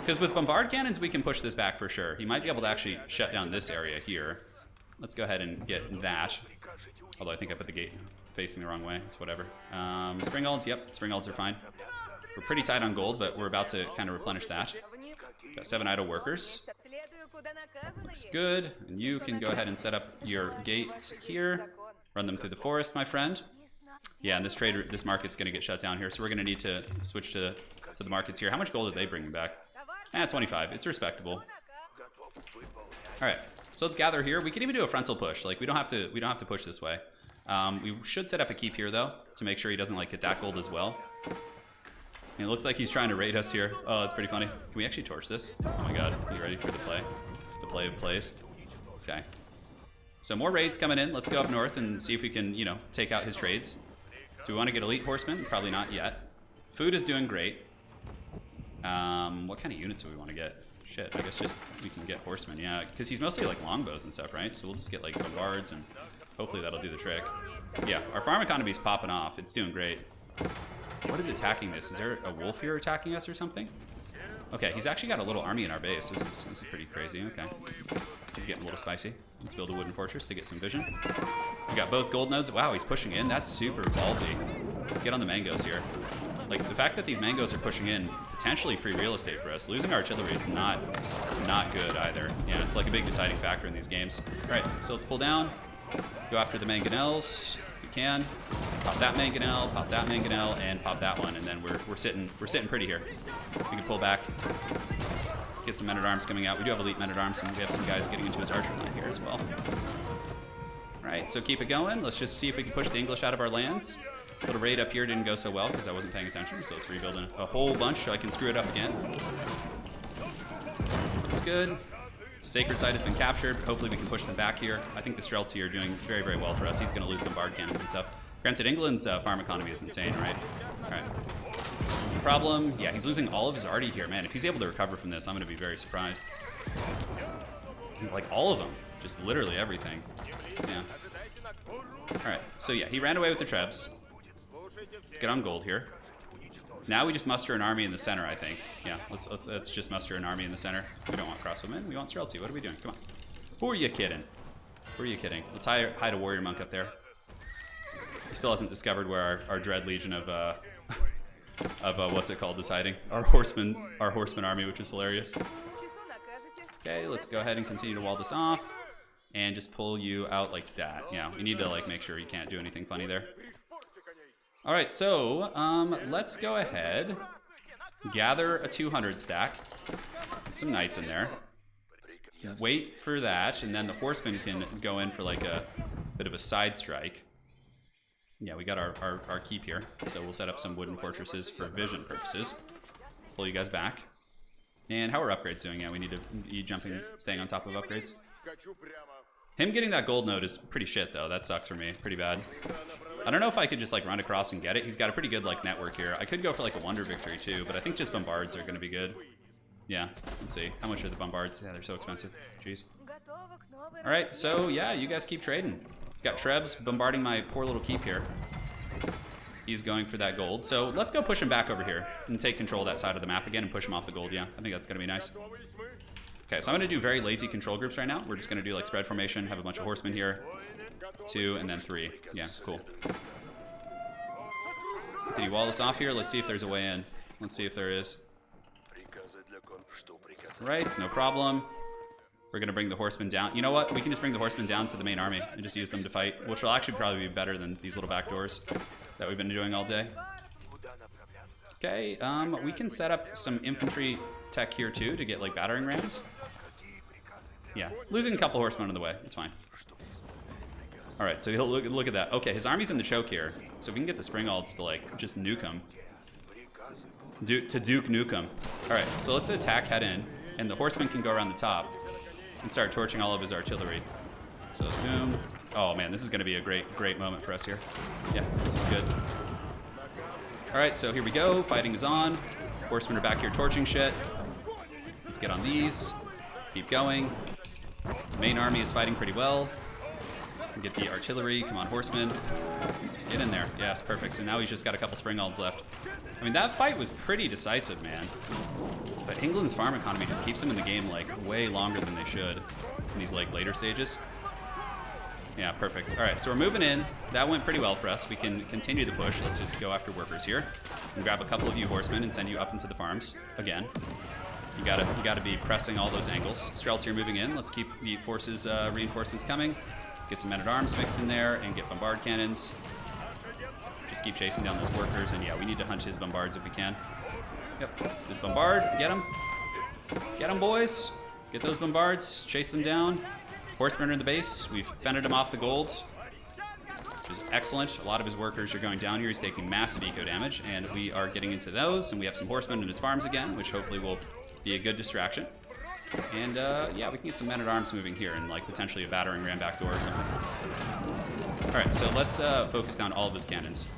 Because with bombard cannons, we can push this back for sure. He might be able to actually shut down this area here. Let's go ahead and get that. Although I think I put the gate facing the wrong way. It's whatever. Springalds, yep, Springalds are fine. We're pretty tight on gold, but we're about to kind of replenish that. Got 7 idle workers. Looks good. And you can go ahead and set up your gates here. Run them through the forest, my friend. Yeah, and this market's going to get shut down here, so we're going to need to switch to the markets here. How much gold are they bringing back? 25. It's respectable. All right, so let's gather here. We can even do a frontal push. We don't have to push this way. We should set up a keep here though to make sure he doesn't get that gold as well. And it looks like he's trying to raid us here. Oh, that's pretty funny. Can we actually torch this? Oh my god, are you ready for the play? It's the play of plays. Okay. So more raids coming in. Let's go up north and see if we can, take out his trades. Do we want to get elite horsemen? Probably not yet. Food is doing great. What kind of units do we want to get? Shit, I guess just we can get horsemen, yeah, because he's mostly longbows and stuff, right? So we'll just get bombards and hopefully that'll do the trick. Yeah, our farm economy is popping off. It's doing great. What is attacking this? Is there a wolf here attacking us or something? Okay, he's actually got a little army in our base. This is pretty crazy. Okay, he's getting a little spicy. Let's build a wooden fortress to get some vision. We got both gold nodes. Wow, he's pushing in. That's super ballsy. Let's get on the mangoes here. The fact that these mangoes are pushing in, potentially free real estate for us. Losing artillery is not good either. Yeah, it's a big deciding factor in these games. All right, so let's pull down, go after the mangonels if we can. Pop that mangonel, and pop that one, and then we're sitting pretty here. We can pull back, get some men-at-arms coming out. We do have elite men-at-arms, and we have some guys getting into his archer line here as well. All right, so keep it going. Let's just see if we can push the English out of our lands. A little raid up here didn't go so well because I wasn't paying attention, so let's rebuild a whole bunch so I can screw it up again. Looks good. Sacred site has been captured. Hopefully we can push them back here. I think the Streltsy are doing very, very well for us. He's going to lose bombard cannons and stuff. Granted, England's farm economy is insane, right? All right. Problem, yeah, he's losing all of his arty here. Man, if he's able to recover from this, I'm going to be very surprised. All of them. Just literally everything. Yeah. All right, so yeah, he ran away with the Trebs. Let's get on gold here. Now we just muster an army in the center, I think. Yeah, let's just muster an army in the center. We don't want crossbowmen, we want Streltsy. What are we doing? Come on. Who are you kidding? Who are you kidding? Let's hide a warrior monk up there. He still hasn't discovered where our dread legion of what's it called is hiding. Our horseman army, which is hilarious. Okay, let's go ahead and continue to wall this off. and just pull you out like that. Yeah, we need to like make sure you can't do anything funny there. All right, so let's go ahead, gather a 200 stack, put some knights in there, wait for that, and then the horsemen can go in for like a bit of a side strike. Yeah, we got our keep here, so we'll set up some wooden fortresses for vision purposes. Pull you guys back. And how are upgrades doing? Yeah, we need to be jumping, staying on top of upgrades. Him getting that gold node is pretty shit though. That sucks for me, pretty bad. I don't know if I could just like run across and get it. He's got a pretty good like network here. I could go for like a wonder victory too, but I think just bombards are gonna be good. Yeah, let's see. How much are the bombards? Yeah, they're so expensive. Jeez. All right, so yeah, you guys keep trading. He's got Trebs bombarding my poor little keep here. He's going for that gold. So let's go push him back over here and take control of that side of the map again and push him off the gold. Yeah, I think that's gonna be nice. Okay, so I'm gonna do very lazy control groups right now. We're just gonna do like spread formation, have a bunch of horsemen here. 2 and then 3. Yeah, cool. Did he wall us off here? Let's see if there's a way in. Let's see if there is. Right, no problem. We're gonna bring the horsemen down. You know what? We can just bring the horsemen down to the main army and just use them to fight, which will actually probably be better than these little back doors that we've been doing all day. Okay, we can set up some infantry tech here too to get like battering rams. Yeah, losing a couple horsemen on the way. It's fine. All right, so he'll look at that. Okay, his army's in the choke here, so we can get the springalds to like just nuke him. To Duke Nukem. All right, so let's attack head in, and the horsemen can go around the top and start torching all of his artillery. So Doom. Oh man, this is gonna be a great moment for us here. Yeah, this is good. All right, so here we go. Fighting is on. Horsemen are back here torching shit. Let's get on these. Let's keep going. The main army is fighting pretty well. Get the artillery. Come on, horsemen. Get in there. Yes, perfect. And now he's just got a couple springalds left. I mean, that fight was pretty decisive, man. But England's farm economy just keeps them in the game like way longer than they should in these like later stages. Yeah, perfect. All right, so we're moving in. That went pretty well for us. We can continue the push. Let's just go after workers here and grab a couple of you horsemen and send you up into the farms again. You gotta be pressing all those angles. Strelts here moving in. Let's keep the forces reinforcements coming. Get some men-at-arms mixed in there and get bombard cannons. Just keep chasing down those workers, and yeah, we need to hunt his bombards if we can. Yep, just bombard, get them. Get them, boys. Get those bombards, chase them down. Horsemen are in the base. We've fended him off the gold, which is excellent. A lot of his workers are going down here. He's taking massive eco damage, and we are getting into those, and we have some horsemen in his farms again, which hopefully will be a good distraction. And yeah, we can get some men-at-arms moving here and like potentially a battering ram back door or something. All right, so let's focus down all of his cannons.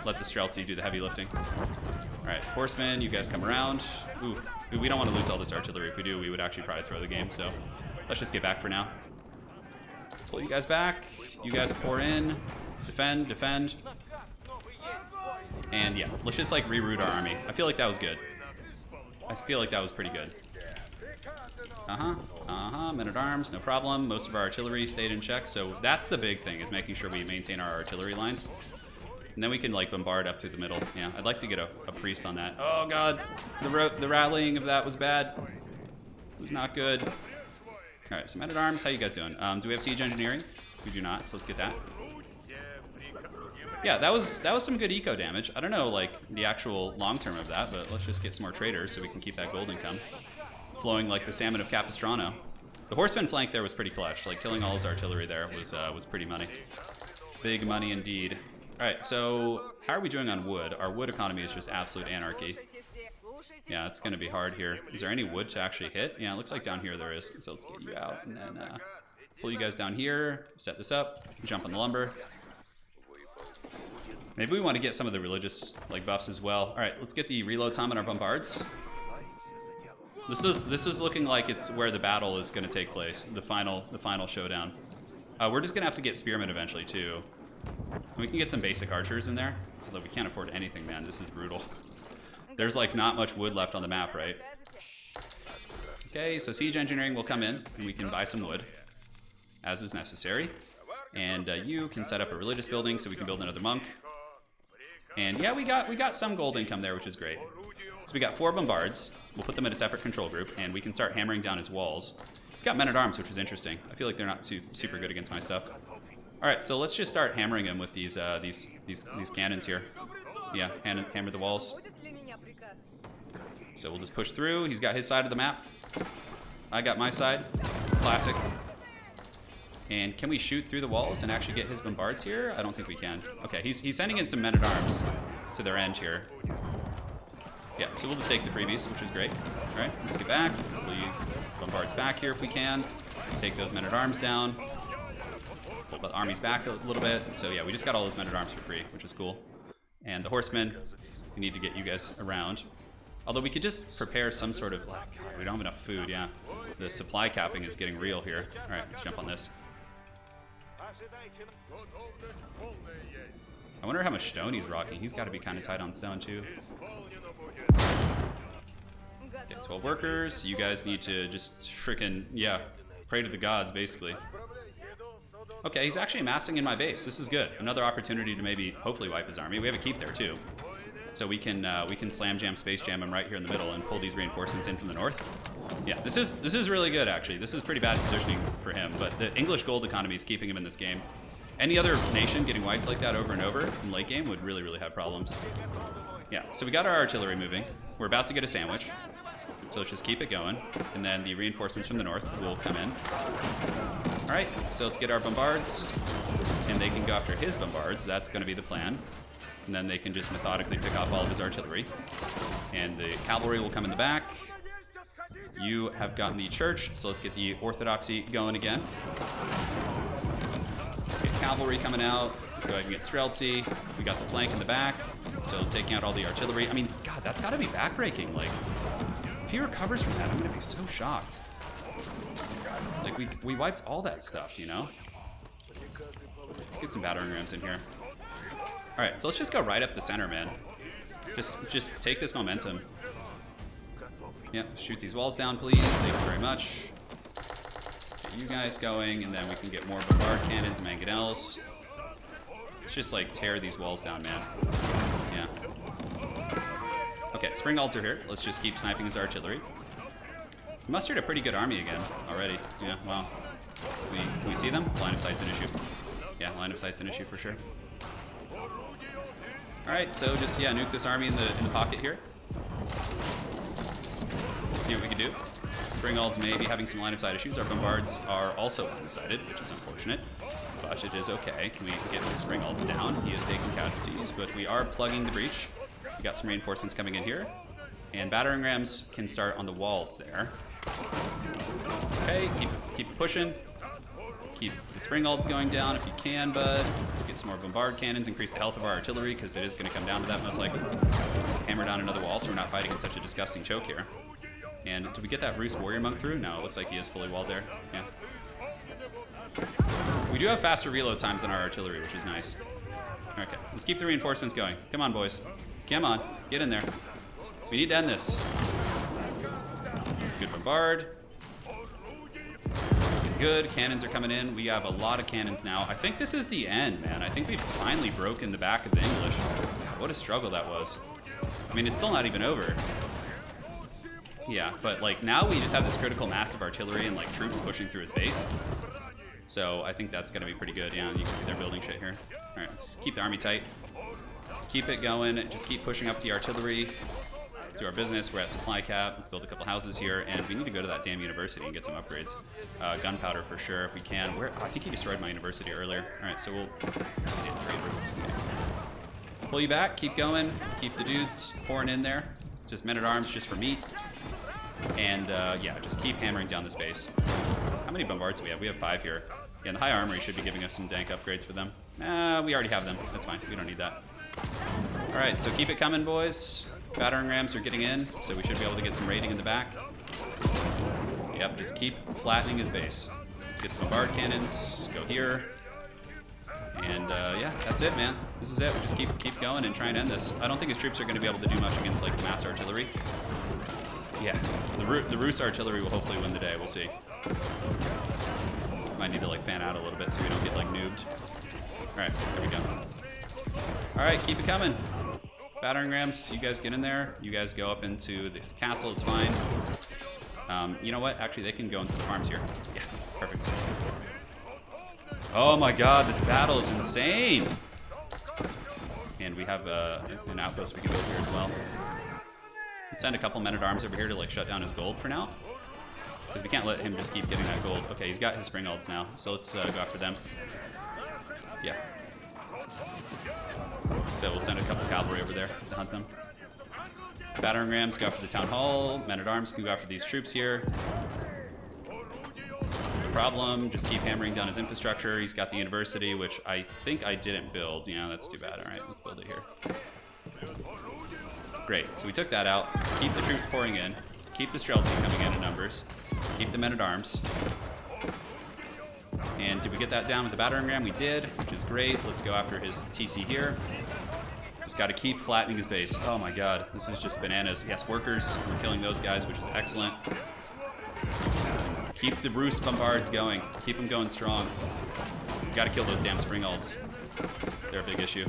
Let the Streltsy do the heavy lifting. All right, horsemen, you guys come around. Ooh, we don't want to lose all this artillery. If we do, we would actually probably throw the game. So let's just get back for now. Pull you guys back. You guys pour in. Defend, defend. And yeah, let's just like reroute our army. I feel like that was good. I feel like that was pretty good. Men-at-arms, no problem. Most of our artillery stayed in check, so that's the big thing, is making sure we maintain our artillery lines. And then we can like bombard up through the middle. Yeah, I'd like to get a priest on that. Oh god, the rallying of that was bad. It was not good. All right, so men-at-arms, how you guys doing? Do we have siege engineering? We do not, so let's get that. Yeah, that was some good eco damage. I don't know like the actual long term of that, but let's just get some more traders so we can keep that gold income flowing like the salmon of Capistrano. The horseman flank there was pretty clutch. Like killing all his artillery there was pretty money. Big money indeed. All right, so how are we doing on wood? Our wood economy is just absolute anarchy. Yeah, it's gonna be hard here. Is there any wood to actually hit? Yeah, it looks like down here there is. So let's get you out and then pull you guys down here, set this up, jump on the lumber. Maybe we want to get some of the religious like buffs as well. All right, let's get the reload time on our bombards. This is looking like it's where the battle is going to take place, the final showdown. We're just going to have to get spearmen eventually too. We can get some basic archers in there, although we can't afford anything, man. This is brutal. There's like not much wood left on the map, right? Okay, so siege engineering will come in, and we can buy some wood, as is necessary. And you can set up a religious building so we can build another monk. And yeah, we got some gold income there, which is great. So we got 4 bombards. We'll put them in a separate control group, and we can start hammering down his walls He's got men-at-arms, which is interesting. I feel like they're not super good against my stuff. All right, so let's just start hammering him with these cannons here. Yeah, hammer the walls. So we'll just push through. He's got his side of the map. I got my side. Classic. And can we shoot through the walls and actually get his bombards here? I don't think we can. Okay, he's sending in some men-at-arms to their end here. Yeah, so we'll just take the freebies, which is great. All right, let's get back. We'll bombards back here if we can. Take those men-at-arms down. Pull the armies back a little bit. So yeah, we just got all those men-at-arms for free, which is cool. And the horsemen, we need to get you guys around. Although we could just prepare some sort of, like, God, we don't have enough food, yeah. The supply capping is getting real here. All right, let's jump on this. I wonder how much stone he's rocking. He's got to be kind of tight on stone too. Get 12 workers. You guys need to just freaking, yeah, pray to the gods, basically. Okay, he's actually amassing in my base. This is good. Another opportunity to maybe, hopefully, wipe his army. We have a keep there too, so we can slam jam, space jam him right here in the middle and pull these reinforcements in from the north. Yeah, this is really good actually. This is pretty bad positioning for him, but the English gold economy is keeping him in this game. Any other nation getting wiped like that over and over in late game would really have problems. Yeah, so we got our artillery moving. We're about to get a sandwich, so let's just keep it going, and then the reinforcements from the north will come in. All right, so let's get our bombards, and they can go after his bombards. That's going to be the plan. And then they can just methodically pick off all of his artillery. And the cavalry will come in the back. You have gotten the church, so let's get the orthodoxy going again. Let's get cavalry coming out. Let's go ahead and get Streltsy. We got the flank in the back, so taking out all the artillery. I mean, God, that's got to be backbreaking. Like, if he recovers from that, I'm going to be so shocked. Like, we wiped all that stuff, you know? Let's get some battering rams in here. All right, so let's just go right up the center, man. Just take this momentum. Yep, shoot these walls down, please. Thank you very much. Let's get you guys going, and then we can get more bombard cannons and mangonels. Let's just, like, tear these walls down, man. Yeah. Okay, Springalds are here. Let's just keep sniping his artillery. We mustered a pretty good army again already. Yeah, wow. Can we see them? Line of sight's an issue. Yeah, line of sight's an issue for sure. All right, so just, yeah, nuke this army in the pocket here. See what we can do. Springalds may be having some line of sight issues. Our bombards are also line of sighted, which is unfortunate, but it is okay. Can we get the Springalds down? He is taking casualties, but we are plugging the breach. We got some reinforcements coming in here, and battering rams can start on the walls there. Okay, keep pushing. Keep the Springalds going down if you can, bud. Let's get some more bombard cannons, increase the health of our artillery, because it is going to come down to that most likely. Let's hammer down another wall so we're not fighting in such a disgusting choke here. And did we get that Rus warrior monk through? No, it looks like he is fully walled there. Yeah. We do have faster reload times than our artillery, which is nice. Okay, let's keep the reinforcements going. Come on, boys. Come on, get in there. We need to end this. Good bombard. Good, cannons are coming in. We have a lot of cannons now. I think this is the end, man. I think we've finally broken the back of the English. God, what a struggle that was. I mean, it's still not even over. Yeah, but like now we just have this critical mass of artillery and like troops pushing through his base. So I think that's gonna be pretty good. Yeah, you can see they're building shit here. All right, let's keep the army tight. Keep it going, just keep pushing up the artillery. Do our business, we're at supply cap. Let's build a couple houses here, and we need to go to that damn university and get some upgrades. Gunpowder for sure if we can. I think he destroyed my university earlier. All right, so we'll pull you back, keep going, keep the dudes pouring in there. Just men-at-arms just for meat. And yeah, just keep hammering down this base. How many bombards do we have? We have 5 here. Yeah, and the high armory should be giving us some dank upgrades for them. We already have them. That's fine. We don't need that. All right, so keep it coming, boys. Battering rams are getting in, so we should be able to get some raiding in the back. Yep, just keep flattening his base. Let's get the bombard cannons. Go here. And yeah, that's it, man. This is it. We just keep going and try and end this. I don't think his troops are going to be able to do much against like mass artillery. Yeah, the Rus artillery will hopefully win the day. We'll see. Might need to like fan out a little bit so we don't get like noobed. All right, there we go. All right, keep it coming. Battering rams, you guys get in there. You guys go up into this castle. It's fine. You know what? Actually, they can go into the farms here. Yeah, perfect. Oh my god, this battle is insane! And we have an outpost we can build here as well. Let's send a couple men-at-arms over here to like shut down his gold for now. Because we can't let him just keep getting that gold. Okay, he's got his spring ults now, so let's go after them. Yeah. So we'll send a couple cavalry over there to hunt them. Battering rams go after the town hall. Men-at-arms can go after these troops here. No problem. Just keep hammering down his infrastructure. He's got the university, which I think I didn't build. Yeah, that's too bad. All right, let's build it here. Great. So we took that out. Just keep the troops pouring in. Keep the Streltsy coming in numbers. Keep the men-at-arms. And did we get that down with the battering ram? We did, which is great. Let's go after his TC here. Just got to keep flattening his base. Oh my god, this is just bananas. Yes, workers. We're killing those guys, which is excellent. Keep the Roost bombards going. Keep them going strong. We got to kill those damn spring ults. They're a big issue.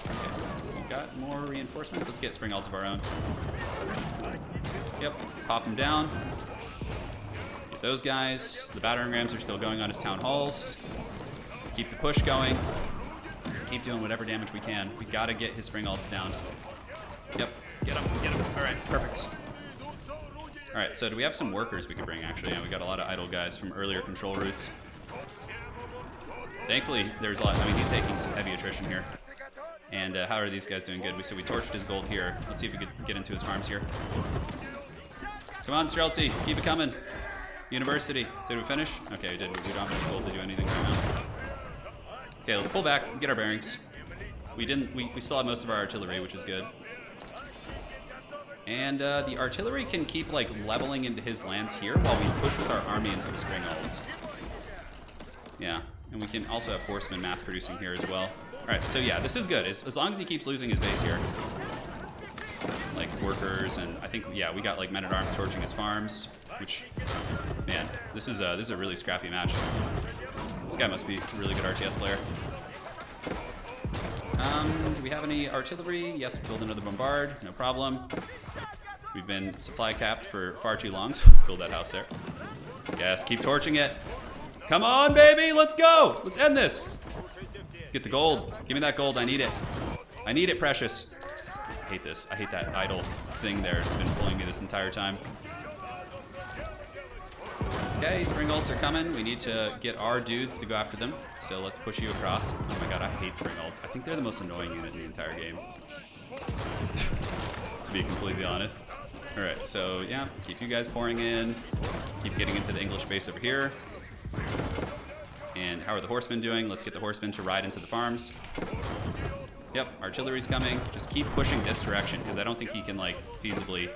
Okay, we've got more reinforcements. Let's get spring ults of our own. Yep, pop them down. Get those guys. The battering rams are still going on his town halls. Keep the push going. Just keep doing whatever damage we can. We gotta get his spring ults down. Yep, get him, get him. All right, perfect. All right, so do we have some workers we could bring, actually? Yeah, we got a lot of idle guys from earlier control routes. Thankfully, there's a lot. I mean, he's taking some heavy attrition here. And how are these guys doing? Good. So we torched his gold here. Let's see if we could get into his farms here. Come on, Streltsy, keep it coming. University. Did we finish? Okay, we did. We don't have enough gold to do anything right now. Okay, let's pull back, get our bearings. We still have most of our artillery, which is good. And the artillery can keep like leveling into his lands here while we push with our army into the spring ults. Yeah, and we can also have horsemen mass producing here as well. All right, so yeah, this is good. As long as he keeps losing his base here. Like workers, and I think, yeah, we got like men-at-arms torching his farms, which, man, this is a really scrappy match. This guy must be a really good RTS player. Do we have any artillery? Yes, build another bombard, no problem. We've been supply capped for far too long, so let's build that house there. Yes, keep torching it. Come on, baby, let's go. Let's end this. Let's get the gold. Give me that gold, I need it. I need it, precious. I hate this. I hate that idle thing there. It's been pulling me this entire time. Okay, spring ults are coming. We need to get our dudes to go after them. So let's push you across. Oh my god, I hate spring ults. I think they're the most annoying unit in the entire game. To be completely honest. Alright, so yeah, keep you guys pouring in. Keep getting into the English base over here. And how are the horsemen doing? Let's get the horsemen to ride into the farms. Yep, artillery's coming. Just keep pushing this direction, because I don't think he can, like, feasibly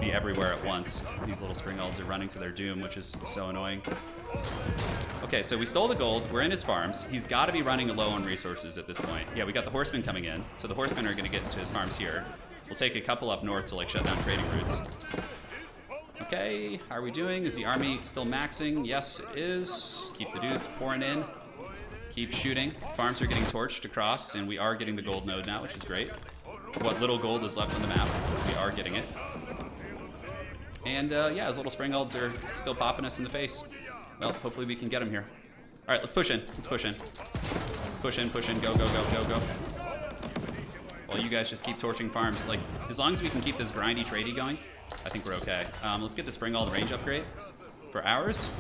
be everywhere at once. These little spring ults are running to their doom, which is so annoying. Okay, so we stole the gold. We're in his farms. He's got to be running low on resources at this point. Yeah, we got the horsemen coming in. So the horsemen are going to get into his farms here. We'll take a couple up north to, like, shut down trading routes. Okay, how are we doing? Is the army still maxing? Yes, it is. Keep the dudes pouring in. Keep shooting. Farms are getting torched across, and we are getting the gold node now, which is great. What little gold is left on the map, we are getting it. And yeah, his little spring ults are still popping us in the face. Well, hopefully we can get him here. All right, let's push in. Let's push in. Let's push in, push in. Go, go, go, go, go. While you guys just keep torching farms. Like, as long as we can keep this grindy tradey going, I think we're okay. Let's get the spring ult range upgrade for ours.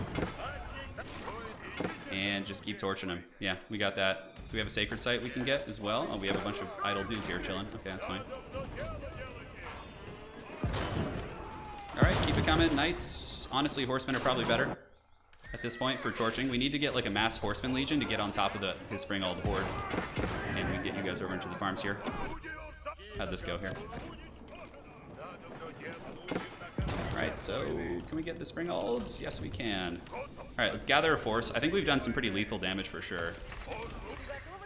And just keep torching them. Yeah, we got that. Do we have a sacred site we can get as well? Oh, we have a bunch of idle dudes here chilling. Okay, that's fine. All right, keep it coming. Knights. Honestly, horsemen are probably better at this point for torching. We need to get like a mass horseman legion to get on top of his spring ult horde. And we can get you guys over into the farms here. How'd this go here? All right, so can we get the spring ults? Yes, we can. All right, let's gather a force. I think we've done some pretty lethal damage for sure.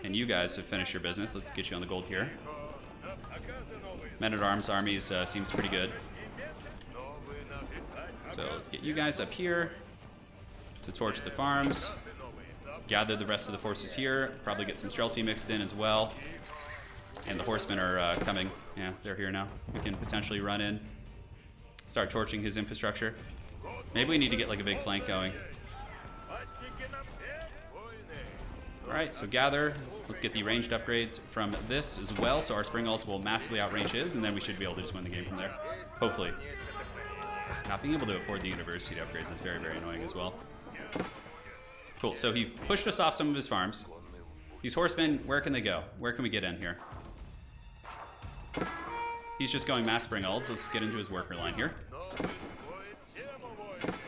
And you guys have finished your business. Let's get you on the gold here. Men-at-arms armies seems pretty good. So let's get you guys up here to torch the farms. Gather the rest of the forces here. Probably get some Streltsy mixed in as well. And the horsemen are coming. Yeah, they're here now. We can potentially run in. Start torching his infrastructure. Maybe we need to get like a big flank going. Alright, so gather. Let's get the ranged upgrades from this as well, so our spring ults will massively outrange his, and then we should be able to just win the game from there. Hopefully. Not being able to afford the university upgrades is very, very annoying as well. Cool, so he pushed us off some of his farms. These horsemen, where can they go? Where can we get in here? He's just going mass spring ults. Let's get into his worker line here.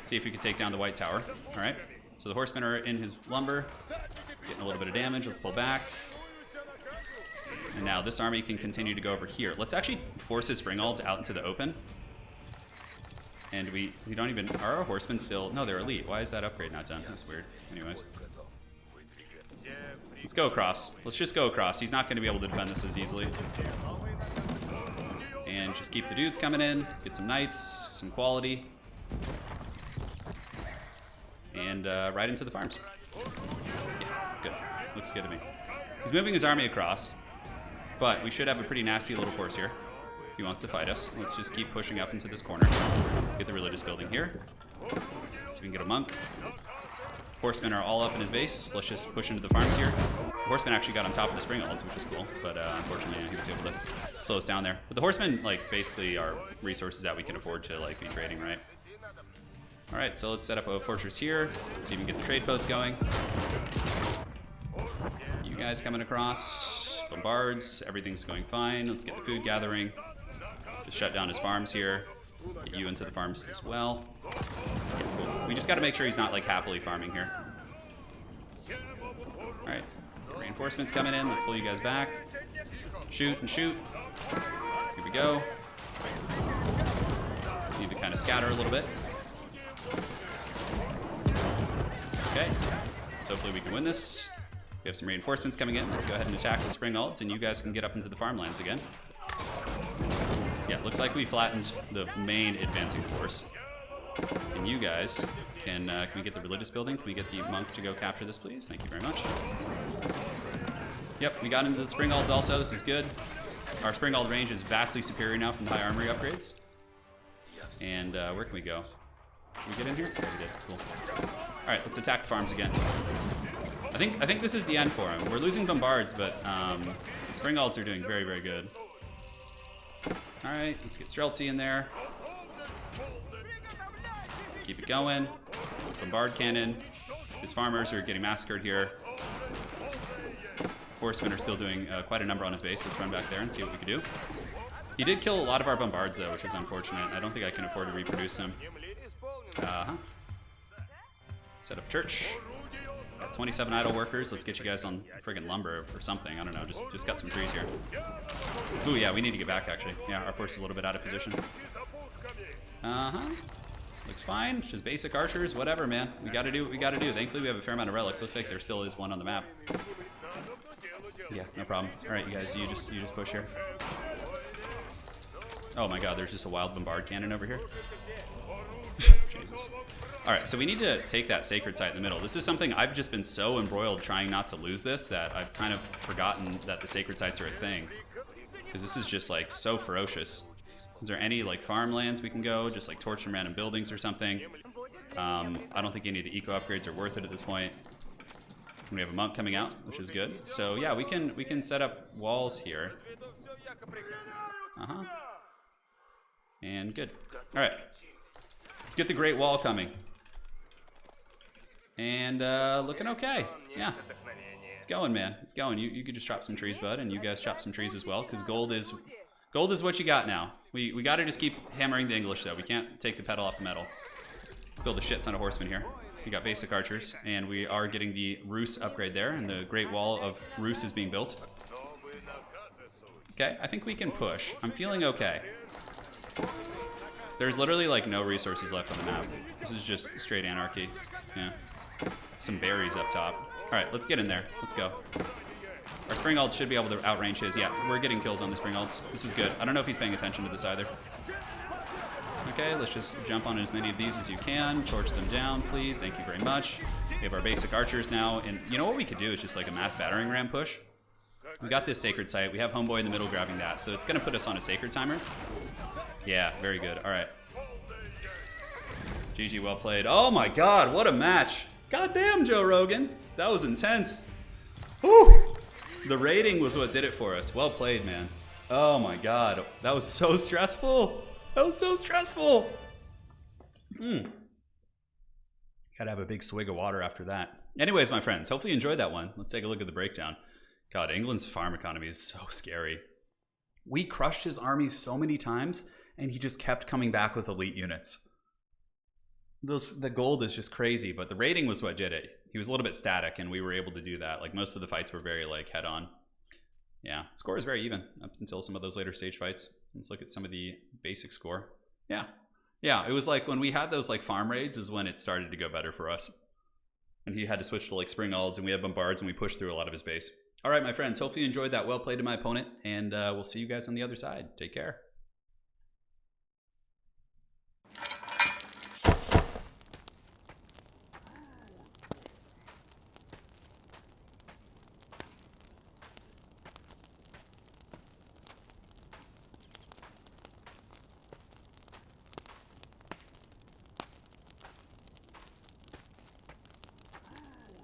See if we can take down the white tower. Alright, so the horsemen are in his lumber. Getting a little bit of damage. Let's pull back. And now this army can continue to go over here. Let's actually force his spring ults out into the open. And we don't even... Are our horsemen still... No, they're elite. Why is that upgrade not done? That's weird. Anyways. Let's go across. Let's just go across. He's not going to be able to defend this as easily. And just keep the dudes coming in. Get some knights. Some quality. And right into the farms. Yeah, good. Looks good to me. He's moving his army across. But we should have a pretty nasty little force here. He wants to fight us. Let's just keep pushing up into this corner. Get the religious building here. So we can get a monk. Horsemen are all up in his base. Let's just push into the farms here. The horsemen actually got on top of the spring ults, which is cool. But unfortunately, he was able to slow us down there. But the horsemen, like, basically are resources that we can afford to, like, be trading, right? Alright, so let's set up a fortress here. See if we can get the trade post going. You guys coming across. Bombards. Everything's going fine. Let's get the food gathering. Just shut down his farms here. Get you into the farms as well. Yeah, cool. We just got to make sure he's not like happily farming here. Alright. Reinforcements coming in. Let's pull you guys back. Shoot and shoot. Here we go. Need to kind of scatter a little bit. Okay. So hopefully we can win this. We have some reinforcements coming in. Let's go ahead and attack the spring ults, and you guys can get up into the farmlands again. Yeah, looks like we flattened the main advancing force. And you guys can we get the religious building? Can we get the monk to go capture this, please? Thank you very much. Yep, we got into the spring ults also. This is good. Our spring ult range is vastly superior now from the high armory upgrades. And where can we go? Can we get in here? Yeah, we did. Cool. All right, let's attack the farms again. I think this is the end for him. We're losing bombards, but the spring ults are doing very, very good. All right, let's get Streltsy in there. Keep it going. Bombard cannon. His farmers are getting massacred here. Horsemen are still doing quite a number on his base. Let's run back there and see what we can do. He did kill a lot of our bombards, though, which is unfortunate. I don't think I can afford to reproduce them. Set up church. Got 27 idle workers. Let's get you guys on friggin' lumber or something. I don't know. Just cut some trees here. Ooh, yeah, we need to get back, actually. Yeah, our force is a little bit out of position. Looks fine. Just basic archers. Whatever, man. We gotta do what we gotta do. Thankfully, we have a fair amount of relics. Looks like there still is one on the map. Yeah, no problem. All right, you guys, you just push here. Oh my god, there's just a wild bombard cannon over here. Jesus. Alright, so we need to take that sacred site in the middle. This is something I've just been so embroiled trying not to lose this that I've kind of forgotten that the sacred sites are a thing. Because this is just like so ferocious. Is there any like farmlands we can go? Just like torch some random buildings or something? I don't think any of the eco upgrades are worth it at this point. And we have a monk coming out, which is good. So yeah, we can set up walls here. And good. Alright. Let's get the Great Wall coming. And looking okay. Yeah. It's going, man. It's going. You could just chop some trees, bud, and you guys chop some trees as well, because gold is what you got now. We gotta just keep hammering the English, though. We can't take the pedal off the metal. Let's build a shit ton of horsemen here. We got basic archers, and we are getting the Rus upgrade there, and the Great Wall of Rus is being built. Okay, I think we can push. I'm feeling okay. There's literally like no resources left on the map. This is just straight anarchy. Yeah. Some berries up top. Alright, let's get in there. Let's go. Our spring ult should be able to outrange his. Yeah, we're getting kills on the spring ults. This is good. I don't know if he's paying attention to this either. Okay, let's just jump on as many of these as you can. Torch them down, please. Thank you very much. We have our basic archers now. And you know what we could do is just like a mass battering ram push. We got this sacred site. We have Homeboy in the middle grabbing that. So it's going to put us on a sacred timer. Yeah, very good. All right. GG, well played. Oh my god, what a match. Goddamn, Joe Rogan. That was intense. Whew. The rating was what did it for us. Well played, man. Oh my god. That was so stressful. That was so stressful. Gotta have a big swig of water after that. Anyways, my friends, hopefully you enjoyed that one. Let's take a look at the breakdown. God, England's farm economy is so scary. We crushed his army so many times, and he just kept coming back with elite units. The gold is just crazy, but the rating was what did it. He was a little bit static, and we were able to do that. Like, most of the fights were very, like, head-on. Yeah, score is very even up until some of those later stage fights. Let's look at some of the basic score. Yeah. Yeah, it was like when we had those, like, farm raids is when it started to go better for us. And he had to switch to, like, spring alds, and we had bombards, and we pushed through a lot of his base. All right, my friends, hopefully you enjoyed that. Well played to my opponent, and we'll see you guys on the other side. Take care.